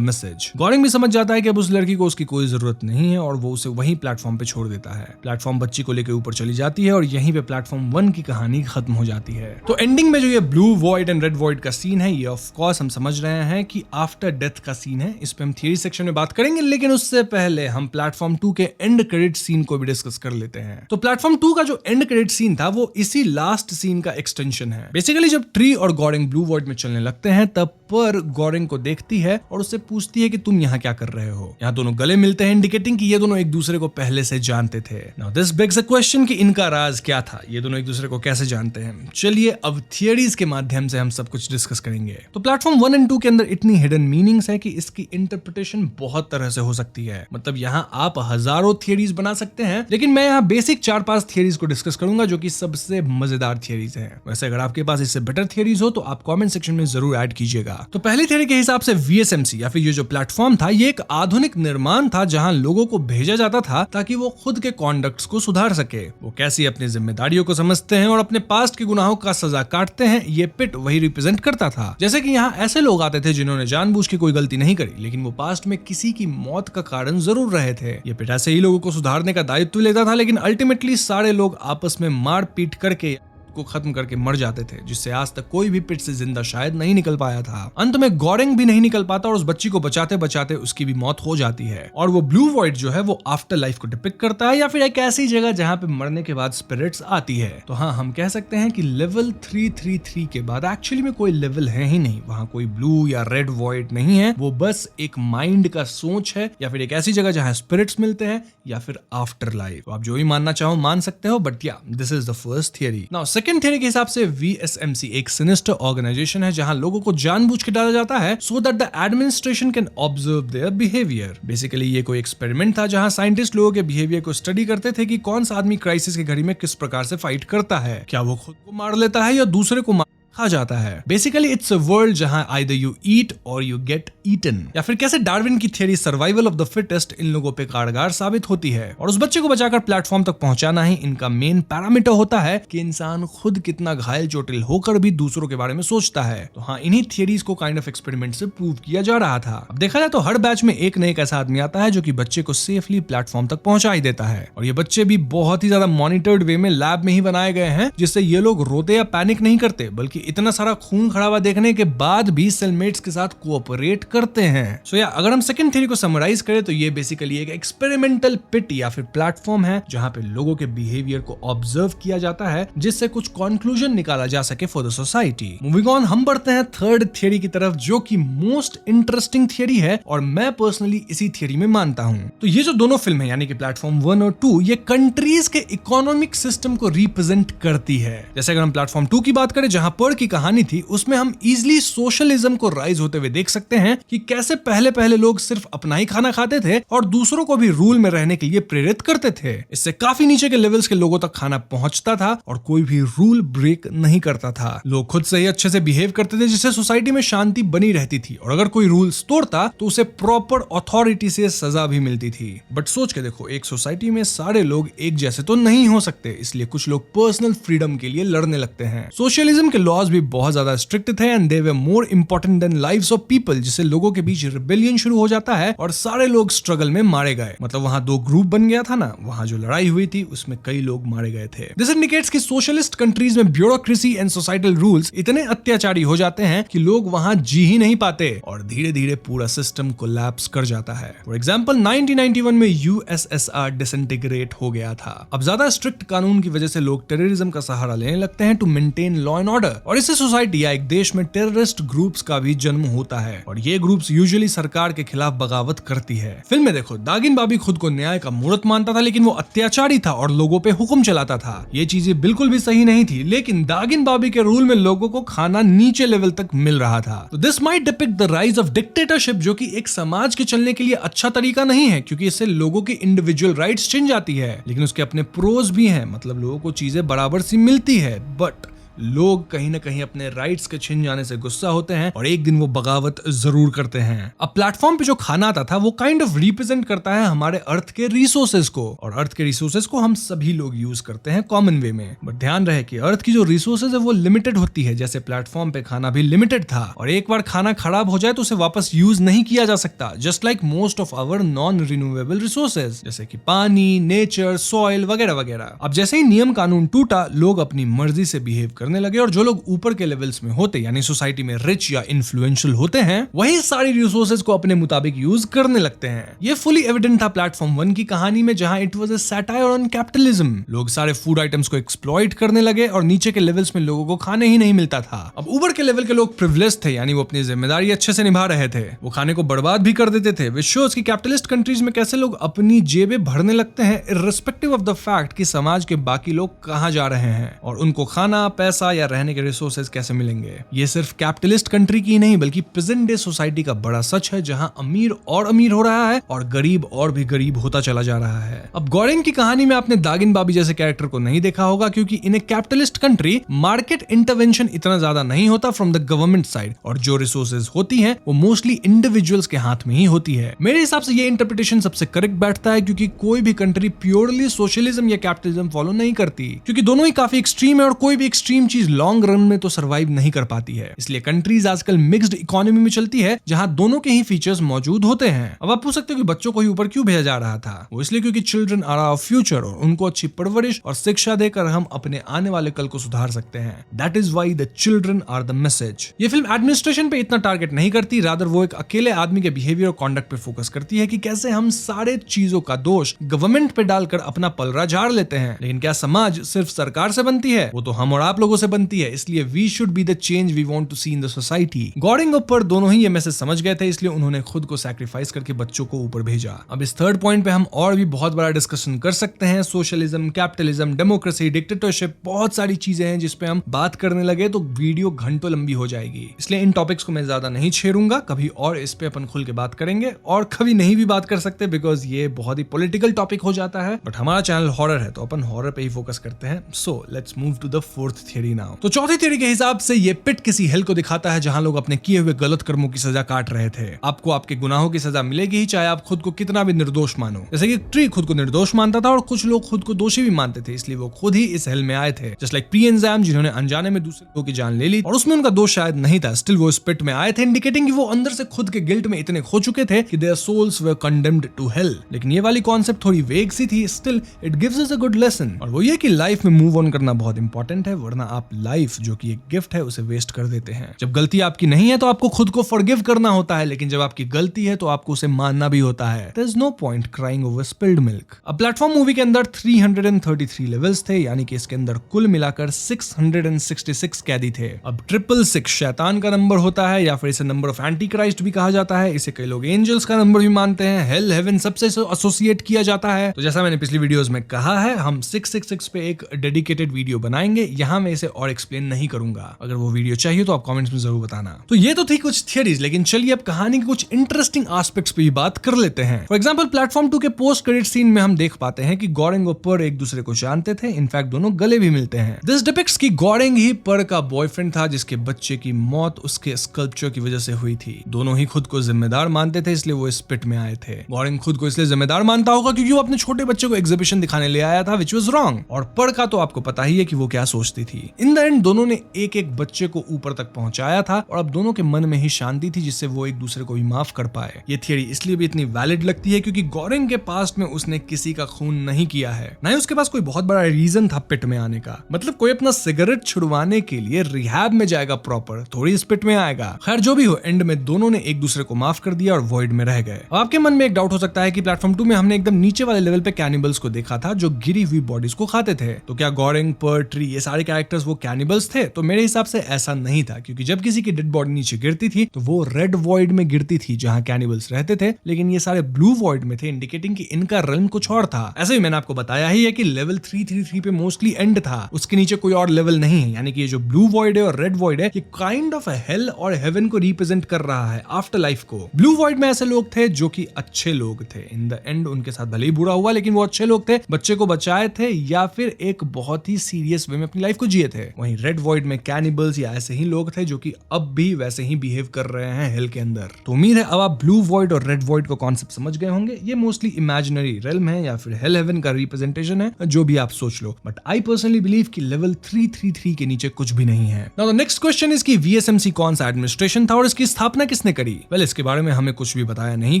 मैसेज। गोरेंग भी समझ जाता है कि अब उस लड़की को उसकी कोई जरूरत नहीं है और वो उसे वहीं प्लेटफॉर्म पे छोड़ देता है। प्लेटफॉर्म बच्ची को लेकर ऊपर चली जाती है और यहीं पे प्लेटफॉर्म 1 की कहानी खत्म हो जाती है। तो एंडिंग में जो ये blue void and red void का सीन है, ये ऑफ कोर्स हम समझ रहे हैं कि आफ्टर डेथ का सीन है। इस पे हम थियरी सेक्शन में बात करेंगे, लेकिन उससे पहले हम प्लेटफॉर्म 2 के एंड क्रेडिट सीन को भी डिस्कस कर लेते हैं। तो प्लेटफॉर्म 2 का जो एंड क्रेडिट सीन था वो इसी लास्ट सीन का एक्सटेंशन है। बेसिकली जब ट्री और गोरेंग ब्लू वॉइड में चलने लगते हैं, तब पर गोरेंग को देखती है और उससे पूछती है कि तुम यहाँ क्या कर रहे हो। यहाँ दोनों गले मिलते हैं, इंडिकेटिंग कि ये दोनों एक दूसरे को पहले से जानते थे। Now this bags a question कि इनका राज क्या था, ये दोनों एक दूसरे को कैसे जानते हैं। चलिए अब थियरीज के माध्यम से हम सब कुछ डिस्कस करेंगे। तो प्लेटफॉर्म 1 और 2 के अंदर इतनी हिडन मीनिंग्स है कि इसकी इंटरप्रिटेशन बहुत तरह से हो सकती है। मतलब यहाँ आप हजारों थियरीज बना सकते हैं, लेकिन मैं यहाँ बेसिक 4-5 थियरीज को डिस्कस करूंगा जो कि सबसे मजेदार थियरीज हैं। वैसे अगर आपके पास इससे बेटर थियरीज हो तो आप कमेंट सेक्शन में जरूर ऐड कीजिएगा। तो पहली थियरी के हिसाब से VSMC या फिर ये जो प्लेटफॉर्म था, ये एक आधुनिक निर्माण था जहां लोगों को भेजा जाता था ताकि वो खुद के कॉन्डक्ट्स को सुधार सके। वो कैसी अपनी जिम्मेदारियों को समझते हैं और अपने पास्ट के गुनाहों का सजा काटते हैं, ये पिट वही रिप्रेजेंट करता था। जैसे कि यहाँ ऐसे लोग आते थे जिन्होंने जानबूझ के कोई गलती नहीं करी, लेकिन वो पास्ट में किसी की मौत का कारण जरूर रहे थे। ये पिट ऐसे ही लोगों को सुधारने का दायित्व लेता था, लेकिन अल्टीमेटली सारे लोग आपस में मार पीट करके को खत्म करके मर जाते थे, जिससे आज तक कोई भी पिट से जिंदा शायद नहीं निकल पाया था। अंत में गोरेंग भी नहीं निकल पाता और उस बच्ची को बचाते बचाते उसकी भी मौत हो जाती है। और वो ब्लू वॉइड जो है वो आफ्टर लाइफ को डिपिक्ट करता है, या फिर एक ऐसी जगह जहां पे मरने के बाद स्पिरिट्स आती है। तो हाँ, हम कह सकते हैं कि लेवल 333 के बाद एक्चुअली में कोई लेवल है ही नहीं। वहां कोई ब्लू या रेड वॉइड नहीं है, वो बस एक माइंड का सोच है, या फिर एक ऐसी जगह जहां स्पिरिट्स मिलते हैं, या फिर आफ्टर लाइफ। तो आप जो भी मानना चाहो मान सकते हो, बट या this is the first theory. Now second theory के हिसाब से VSMC एक सिनिस्टर ऑर्गेनाइजेशन है जहां लोगों को जानबूझ के डाला जाता है so that the administration can observe their behaviour. Basically ये कोई एक्सपेरिमेंट था जहां साइंटिस्ट लोगों के बिहेवियर को स्टडी करते थे कि कौन सा आदमी क्राइसिस की घड़ी में किस प्रकार से फाइट करता है। क्या वो खुद को मार लेता है या दूसरे को खा जाता है। बेसिकली इट्स अ वर्ल्ड जहां either you eat or you get eaten. या फिर कैसे डार्विन की theory survival of the fittest इन लोगों पे कारगर साबित होती है, और उस बच्चे को बचाकर प्लेटफॉर्म तक पहुंचाना ही इनका मेन पैरामीटर होता है कि इंसान खुद कितना घायल चोटिल होकर भी दूसरों के बारे में सोचता है। तो हाँ, इन्हीं थियरीज को काइंड ऑफ एक्सपेरिमेंट से प्रूव किया जा रहा था। अब देखा जाए तो हर बैच में एक न एक ऐसा आदमी आता है जो कि बच्चे को सेफली प्लेटफॉर्म तक पहुंचा ही देता है, और ये बच्चे भी बहुत ही ज्यादा मॉनिटर्ड वे में लैब में ही बनाए गए हैं, जिससे ये लोग रोते या पैनिक नहीं करते, बल्कि इतना सारा खून खराबा देखने के बाद भी सेलमेट्स के साथ कोऑपरेट करते हैं। सो या अगर हम सेकंड थ्योरी को समराइज करें तो ये बेसिकली एक एक्सपेरिमेंटल पिट या फिर प्लेटफॉर्म है जहां पे लोगों के बिहेवियर को ऑब्जर्व किया जाता है, जिससे कुछ कंक्लूजन निकाला जा सके for the society. Moving on, हम बढ़ते हैं थर्ड थ्योरी की तरफ, जो कि मोस्ट इंटरेस्टिंग थ्योरी है और मैं पर्सनली इसी थ्योरी में मानता हूं। तो ये जो दोनों फिल्म है यानी कि प्लेटफॉर्म 1 और 2, ये कंट्रीज के इकोनॉमिक सिस्टम को रिप्रेजेंट करती है। जैसे अगर हम प्लेटफॉर्म 2 की बात करें जहां पर पावर की कहानी थी उसमें हम इजिली सोशलिज्म को राइज होते हुए देख सकते हैं कि कैसे पहले पहले लोग सिर्फ अपना ही खाना खाते थे और दूसरों को भी रूल में रहने के लिए प्रेरित करते थे। इससे काफी नीचे के लेवल्स के लोगों तक खाना पहुंचता था और कोई भी रूल ब्रेक नहीं करता था। लोग खुद से ही अच्छे से बिहेव करते थे जिससे सोसाइटी में शांति बनी रहती थी और अगर कोई रूल्स तोड़ता तो उसे प्रॉपर अथॉरिटी से सजा भी मिलती थी। बट सोच के देखो, एक सोसाइटी में सारे लोग एक जैसे तो नहीं हो सकते, इसलिए कुछ लोग पर्सनल फ्रीडम के लिए लड़ने लगते हैं। सोशलिज्म के लॉज भी बहुत ज्यादा स्ट्रिक्ट थे and they were more important than lives of people, जिससे लोगों के बीच रिबेलियन शुरू हो जाता है और सारे लोग स्ट्रगल में मारे गए। मतलब वहां दो ग्रुप बन गया था ना, वहां जो लड़ाई हुई थी उसमें कई लोग मारे गए थे। दिस इंडिकेट्स कि सोशलिस्ट कंट्रीज में ब्यूरोक्रेसी एंड सोसाइटल रूल्स इतने अत्याचारी हो जाते हैं कि लोग वहां जी ही नहीं पाते और धीरे धीरे पूरा सिस्टम कोलैप्स कर जाता है। फॉर एग्जांपल 1991 में यूएसएसआर डिसइंटीग्रेट हो गया था। अब ज्यादा स्ट्रिक्ट कानून की वजह से लोग टेररिज्म का सहारा लेने लगते हैं to maintain law and order और इससे सोसाइटी या एक देश में टेररिस्ट ग्रुप्स का भी जन्म होता है और ये ग्रुप्स यूजुअली सरकार के खिलाफ बगावत करती है। फिल्म में देखो, दागिन बाबी खुद को न्याय का मूर्त मानता था लेकिन वो अत्याचारी था और लोगों पे हुक्म चलाता था। ये चीजें बिल्कुल भी सही नहीं थी, लेकिन दागिन बाबी के रूल में लोगों को खाना नीचे लेवल तक मिल रहा था। तो this might depict the rise of dictatorship, जो कि एक समाज के चलने के लिए अच्छा तरीका नहीं है क्योंकि इससे लोगों की इंडिविजुअल राइट्स छिन जाती है। लेकिन उसके अपने प्रोज भी हैं, मतलब लोगों को चीजें बराबर सी मिलती है, बट लोग कहीं ना कहीं अपने राइट्स के छिन जाने से गुस्सा होते हैं और एक दिन वो बगावत जरूर करते हैं। अब प्लेटफॉर्म पे जो खाना आता था वो काइंड ऑफ रिप्रेजेंट करता है हमारे अर्थ के रिसोर्सेज को, और अर्थ के रिसोर्सेज को हम सभी लोग यूज करते हैं कॉमन वे में। बट ध्यान रहे कि अर्थ की जो रिसोर्सेज है वो लिमिटेड होती है, जैसे प्लेटफॉर्म पे खाना भी लिमिटेड था और एक बार खाना खराब हो जाए तो उसे वापस यूज नहीं किया जा सकता, just like most of our non renewable resources जैसे कि पानी, नेचर, सॉइल वगैरह वगैरह। अब जैसे ही नियम कानून टूटा, लोग अपनी मर्जी से बिहेव करने लगे और जो लोग ऊपर के लेवल्स में होते यानी सोसाइटी में रिच या इन्फ्लुएंशियल होते हैं वही सारी रिसोर्सेज को अपने मुताबिक यूज करने लगते हैं। ये फुली एविडेंट था प्लेटफॉर्म 1 की कहानी में, जहां it was a satire on capitalism. लोग सारे फूड आइटम्स को एक्सप्लॉइट करने लगे और नीचे के लेवल्स में लोगों को खाने ही नहीं मिलता था। अब ऊपर के लेवल के लोग प्रिविलेज थे, यानी वो अपनी जिम्मेदारी अच्छे से निभा रहे थे, वो खाने को बर्बाद भी कर देते थे। विच शोज कि कैपिटलिस्ट कंट्रीज में कैसे लोग अपनी जेबें भरने लगते हैं इर्रेस्पेक्टिव ऑफ द फैक्ट कि समाज के बाकी लोग कहां जा रहे हैं और उनको खाना, पैसा या रहने के रिसोर्सेज कैसे मिलेंगे। ये सिर्फ कैपिटलिस्ट कंट्री की नहीं बल्कि प्रेजेंट डे सोसाइटी का बड़ा सच है, जहां अमीर और अमीर हो रहा है और गरीब और भी गरीब होता चला जा रहा है। अब गॉरेंग की कहानी में आपने दागिन बाबी जैसे कैरेक्टर को नहीं देखा होगा क्योंकि इन ए कैपिटलिस्ट कंट्री मार्केट इंटरवेंशन इतना ज्यादा नहीं होता फ्रॉम द गवर्नमेंट साइड और जो रिसोर्सेज होती हैं वो मोस्टली इंडिविजुअल्स के हाथ में ही होती है। मेरे हिसाब से ये इंटरप्रिटेशन सबसे करेक्ट बैठता है क्योंकि कोई भी कंट्री प्योरली सोशलिज्म या कैपिटलिज्म फॉलो नहीं करती, क्योंकि दोनों ही काफी एक्सट्रीम है और कोई भी एक्सट्रीम चीज लॉन्ग रन में तो सर्वाइव नहीं कर पाती है। इसलिए कंट्रीज आजकल मिक्स्ड इकोनॉमी में चलती है जहां दोनों के ही फीचर्स मौजूद होते हैं। अब आप पूछ सकते हो कि बच्चों को ही ऊपर क्यों भेजा जा रहा था। वो इसलिए क्योंकि चिल्ड्रन आर आवर फ्यूचर और उनको अच्छी परवरिश और शिक्षा देकर हम अपने आने वाले कल को सुधार सकते हैं। That is why the children are the message. ये फिल्म एडमिनिस्ट्रेशन पे इतना टारगेट नहीं करती, रादर वो एक अकेले आदमी के बिहेवियर और कॉन्डक्ट पे फोकस करती है कि कैसे हम सारे चीजों का दोष गवर्नमेंट पे डालकर अपना पलड़ा झाड़ लेते हैं। लेकिन क्या समाज सिर्फ सरकार से बनती है? वो तो हम और आप लोगों से बनती है। इसलिए we should be the change we want to see in the society. गॉडिंग ऊपर दोनों ही ये मैसेज समझ गए थे, इसलिए उन्होंने खुद को सैक्रिफाइस करके बच्चों को ऊपर भेजा। अब इस थर्ड पॉइंट पे हम और भी बहुत बड़ा डिस्कशन कर सकते हैं। सोशलिज्म, कैपिटलिज्म, डेमोक्रेसी, डिक्टेटरशिप, बहुत सारी चीजें हैं जिस पे हम बात करने लगे तो वीडियो घंटों लंबी हो जाएगी। इसलिए इन टॉपिक्स को मैं ज्यादा नहीं छेड़ूंगा, कभी और इस पे अपन खुल के बात करेंगे और कभी नहीं भी बात कर सकते बिकॉज ये बहुत ही पॉलिटिकल टॉपिक हो जाता है। बट हमारा चैनल हॉरर है तो अपन हॉरर पे ही फोकस करते हैं। So let's move to the fourth theory now. तो चौथी थियरी के हिसाब से ये पिट किसी हेल को दिखाता है जहां लोग अपने किए हुए गलत कर्मों की सजा काट रहे थे। आपको आपके गुनाहों की सजा मिलेगी ही, चाहे आप खुद को कितना भी निर्दोष मानो। जैसे कि ट्री खुद को निर्दोष मानता था और कुछ लोग खुद को दोषी भी मानते थे, इसलिए वो खुद ही इस हेल में आए थे। जस्ट लाइक प्री एंजाम जिन्होंने अनजाने में दूसरे लोगों की जान ले ली और उसमें उनका दोष शायद नहीं था, स्टिल वो इस पिट में आए थे, इंडिकेटिंग कि वो अंदर से खुद के गिल्ट में इतने खो चुके थे कि their souls were condemned to hell. लेकिन ये वाली कॉन्सेप्ट थोड़ी वेग सी थी, still it gives us a good lesson, और वो ये कि लाइफ में मूव ऑन करना बहुत इंपॉर्टेंट है, वरना आप लाइफ जो कि एक गिफ्ट है उसे वेस्ट कर देते हैं। जब गलती आपकी नहीं है तो आपको खुद को फॉरगिव करना होता है, लेकिन जब आपकी गलती है तो आपको उसे मानना भी होता है। There is no point crying over spilled milk. अब प्लेटफॉर्म मूवी के अंदर 333 लेवल्स थे, यानी कि इसके अंदर कुल मिलाकर 666 कैदी थे। अब 666 शैतान का नंबर होता है या फिर इसे नंबर ऑफ एंटी क्राइस्ट भी कहा जाता है। इसे कई लोग एंजल्स का नंबर भी मानते हैं। हेल, हेवन सबसे एसोसिएट किया जाता है। तो जैसा मैंने पिछली वीडियोस में कहा है, हम 666 पे एक डेडिकेटेड वीडियो बनाएंगे। यहाँ मैं से और एक्सप्लेन नहीं करूंगा। अगर वो वीडियो चाहिए तो आप कमेंट्स में जरूर बताना। तो ये तो थी कुछ थियरीज, लेकिन चलिए अब कहानी के कुछ इंटरेस्टिंग एस्पेक्ट्स पे भी बात कर लेते हैं। फॉर एग्जांपल प्लेटफॉर्म 2 के पोस्ट क्रेडिट सीन में हम देख पाते हैं कि गॉरेंग और पर एक दूसरे को जानते थे, इनफैक्ट दोनों गले भी मिलते हैं। दिस डिपिक्ट्स कि गॉरेंग ही पर का बॉयफ्रेंड था जिसके बच्चे की मौत उसके स्कल्पचर की वजह से हुई थी। दोनों ही खुद को जिम्मेदार मानते थे, इसलिए वो इस पिट में आए थे। गॉरेंग खुद को इसलिए जिम्मेदार मानता होगा क्योंकि वो अपने छोटे बच्चे को एग्जीबिशन दिखाने ले आया था, विच वाज रॉन्ग। और पर का तो आपको पता ही है कि वो क्या सोचती थी। इन द एंड दोनों ने एक एक बच्चे को ऊपर तक पहुंचाया था और अब दोनों के मन में ही शांति थी जिससे वो एक दूसरे को भी माफ कर पाए। ये थियरी इसलिए भी इतनी वैलिड लगती है क्योंकि गॉरेंग के पास्ट में उसने किसी का खून नहीं किया है, ना ही उसके पास कोई बहुत बड़ा रीजन था पिट में आने का। मतलब कोई अपना सिगरेट छुड़वाने के लिए रिहैब में जाएगा प्रॉपर, थोड़ी इस पिट में आएगा। खैर जो भी हो, एंड में दोनों ने एक दूसरे को माफ कर दिया और वॉइड में रह गए। आपके मन में एक डाउट हो सकता है कि प्लेटफॉर्म 2 में हमने एकदम नीचे वाले लेवल पे कैनिबल्स को देखा था जो गिरी हुई बॉडीज को खाते थे, तो क्या गॉरेंग, पर, ट्री ये सारे कैरेक्टर्स वो कैनिबल्स थे? तो मेरे हिसाब से ऐसा नहीं था, क्योंकि जब किसी की डेड बॉडी नीचे गिरती थी तो वो रेड वॉइड में गिरती थी जहां कैनिबल्स रहते थे, लेकिन ये सारे ब्लू वॉइड में थे, इंडिकेटिंग कि इनका रेल्म कुछ और था। ऐसे ही मैंने आपको बताया ही है कि लेवल 333 पे मोस्टली एंड था, उसके नीचे कोई और लेवल नहीं है। यानी कि ये जो ब्लू वॉइड है और रेड वॉइड है, ये काइंड ऑफ हेल और हेवन को रिप्रेजेंट कर रहा है, आफ्टर लाइफ को। ब्लू वॉइड में ऐसे लोग थे जो कि अच्छे लोग थे, इन द एंड उनके साथ भले ही बुरा हुआ लेकिन वो अच्छे लोग थे, बच्चे को बचाए थे या फिर एक बहुत ही सीरियस वे में अपनी लाइफ को जिए थे। वहीं रेड वॉइड में कैनिबल्स या ऐसे ही लोग थे जो कि अब भी वैसे ही बिहेव कर रहे हैं हेल के अंदर। तो उम्मीद है अब आप ब्लू वॉइड और रेड वॉइड को कॉन्सेप्ट समझ गए होंगे। ये मोस्टली इमेजिनरी रेल्म है या फिर हेल हेवन का रिप्रेजेंटेशन है, जो भी आप सोच लो, बट आई पर्सनली बिलीव कि लेवल 333 के नीचे कुछ भी नहीं है। Now the next question is कि VSMC कौन सा एडमिनिस्ट्रेशन था और इसकी स्थापना किसने करी? वेल, इसके बारे में हमें कुछ भी बताया नहीं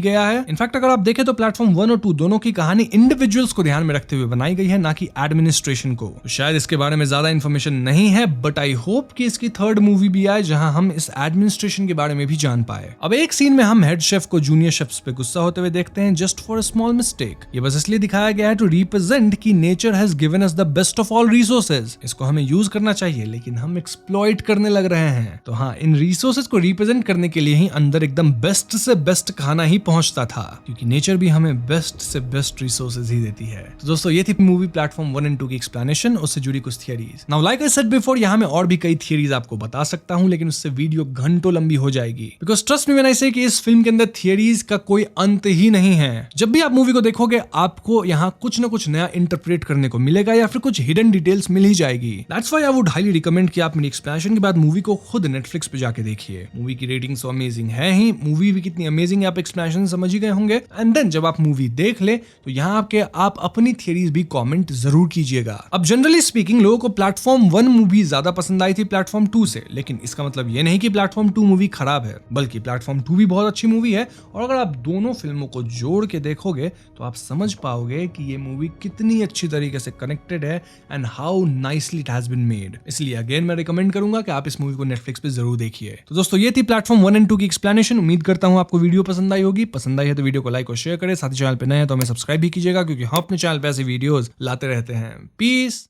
गया है। इनफैक्ट अगर आप देखें तो प्लेटफॉर्म 1 और 2 दोनों की कहानी इंडिविजुअल्स को ध्यान में रखते हुए बनाई गई है, ना कि एडमिनिस्ट्रेशन को। तो शायद इसके बारे में ज्यादा इन्फॉर्मेशन नहीं है, बट आई होप कि इसकी थर्ड मूवी भी आए जहां हम इस एडमिनिस्ट्रेशन के बारे में भी जान पाए। अब एक सीन में हम हेड शेफ को जूनियर शेफ्स पे गुस्सा होते हुए देखते हैं just for a small mistake. ये बस इसलिए दिखाया गया है टू रिप्रेजेंट कि nature has given us the best of all resources. इसको हमें यूज करना चाहिए लेकिन हम एक्सप्लॉइट करने लग रहे हैं। तो हाँ, इन रिसोर्सेज को रिप्रेजेंट करने के लिए ही अंदर एकदम बेस्ट से बेस्ट खाना ही पहुंचता था, क्योंकि नेचर भी हमें बेस्ट से बेस्ट रिसोर्सेज ही देती है। तो दोस्तों ये थी मूवी प्लेटफॉर्म 1 और 2 की एक्सप्लेनेशन, उससे जुड़ी कुछ theories. Now like I said before, यहाँ मैं और भी कई थियरीज आपको बता सकता हूँ, लेकिन उससे वीडियो घंटों लंबी हो जाएगी। Because trust me when I से कि इस फिल्म के अंदर थियरीज का कोई अंत ही नहीं है। जब भी आप मूवी को देखोगे आपको यहाँ कुछ ना कुछ नया इंटरप्रेट करने को मिलेगा या फिर कुछ हिडन डिटेल्स मिल ही जाएगी। That's why I would highly recommend कि आप मेरी एक्सप्लेनेशन के बाद मूवी को खुद नेटफ्लिक्स पे जाके देखिए। मूवी की रेटिंग तो अमेजिंग है ही, मूवी भी कितनी अमेजिंग है आप एक्सप्लेनेशन समझ ही गए होंगे। एंड देन जब आप मूवी देख ले तो यहाँ आप अपनी थियरीज भी कमेंट जरूर कीजिएगा। अब जनरली स्पीकिंग लोगों को प्लेटफॉर्म 1 मूवी ज्यादा पसंद आई थी प्लेटफॉर्म 2 से, लेकिन इसका मतलब ये नहीं कि प्लेटफॉर्म 2 मूवी खराब है, बल्कि प्लेटफॉर्म 2 भी बहुत अच्छी मूवी है। और अगर आप दोनों फिल्मों को जोड़ के देखोगे तो आप समझ पाओगे कि ये मूवी कितनी अच्छी तरीके से कनेक्टेड है and how nicely it has been made. इसलिए अगेन मैं रिकमेंड करूंगा कि आप इस मूवी को नेटफ्लिक्स पे जरूर देखिए। तो दोस्तों ये थी प्लेटफॉर्म 1 और 2 की एक्सप्लेनेशन। उम्मीद करता हूं आपको वीडियो पसंद आई होगी। पसंद आई है तो वीडियो को लाइक और शेयर करें, साथ ही चैनल पे नए हैं तो हमें सब्सक्राइब भी कीजिएगा, क्योंकि हम अपने चैनल पे ऐसे वीडियोस लाते रहते हैं। पीस।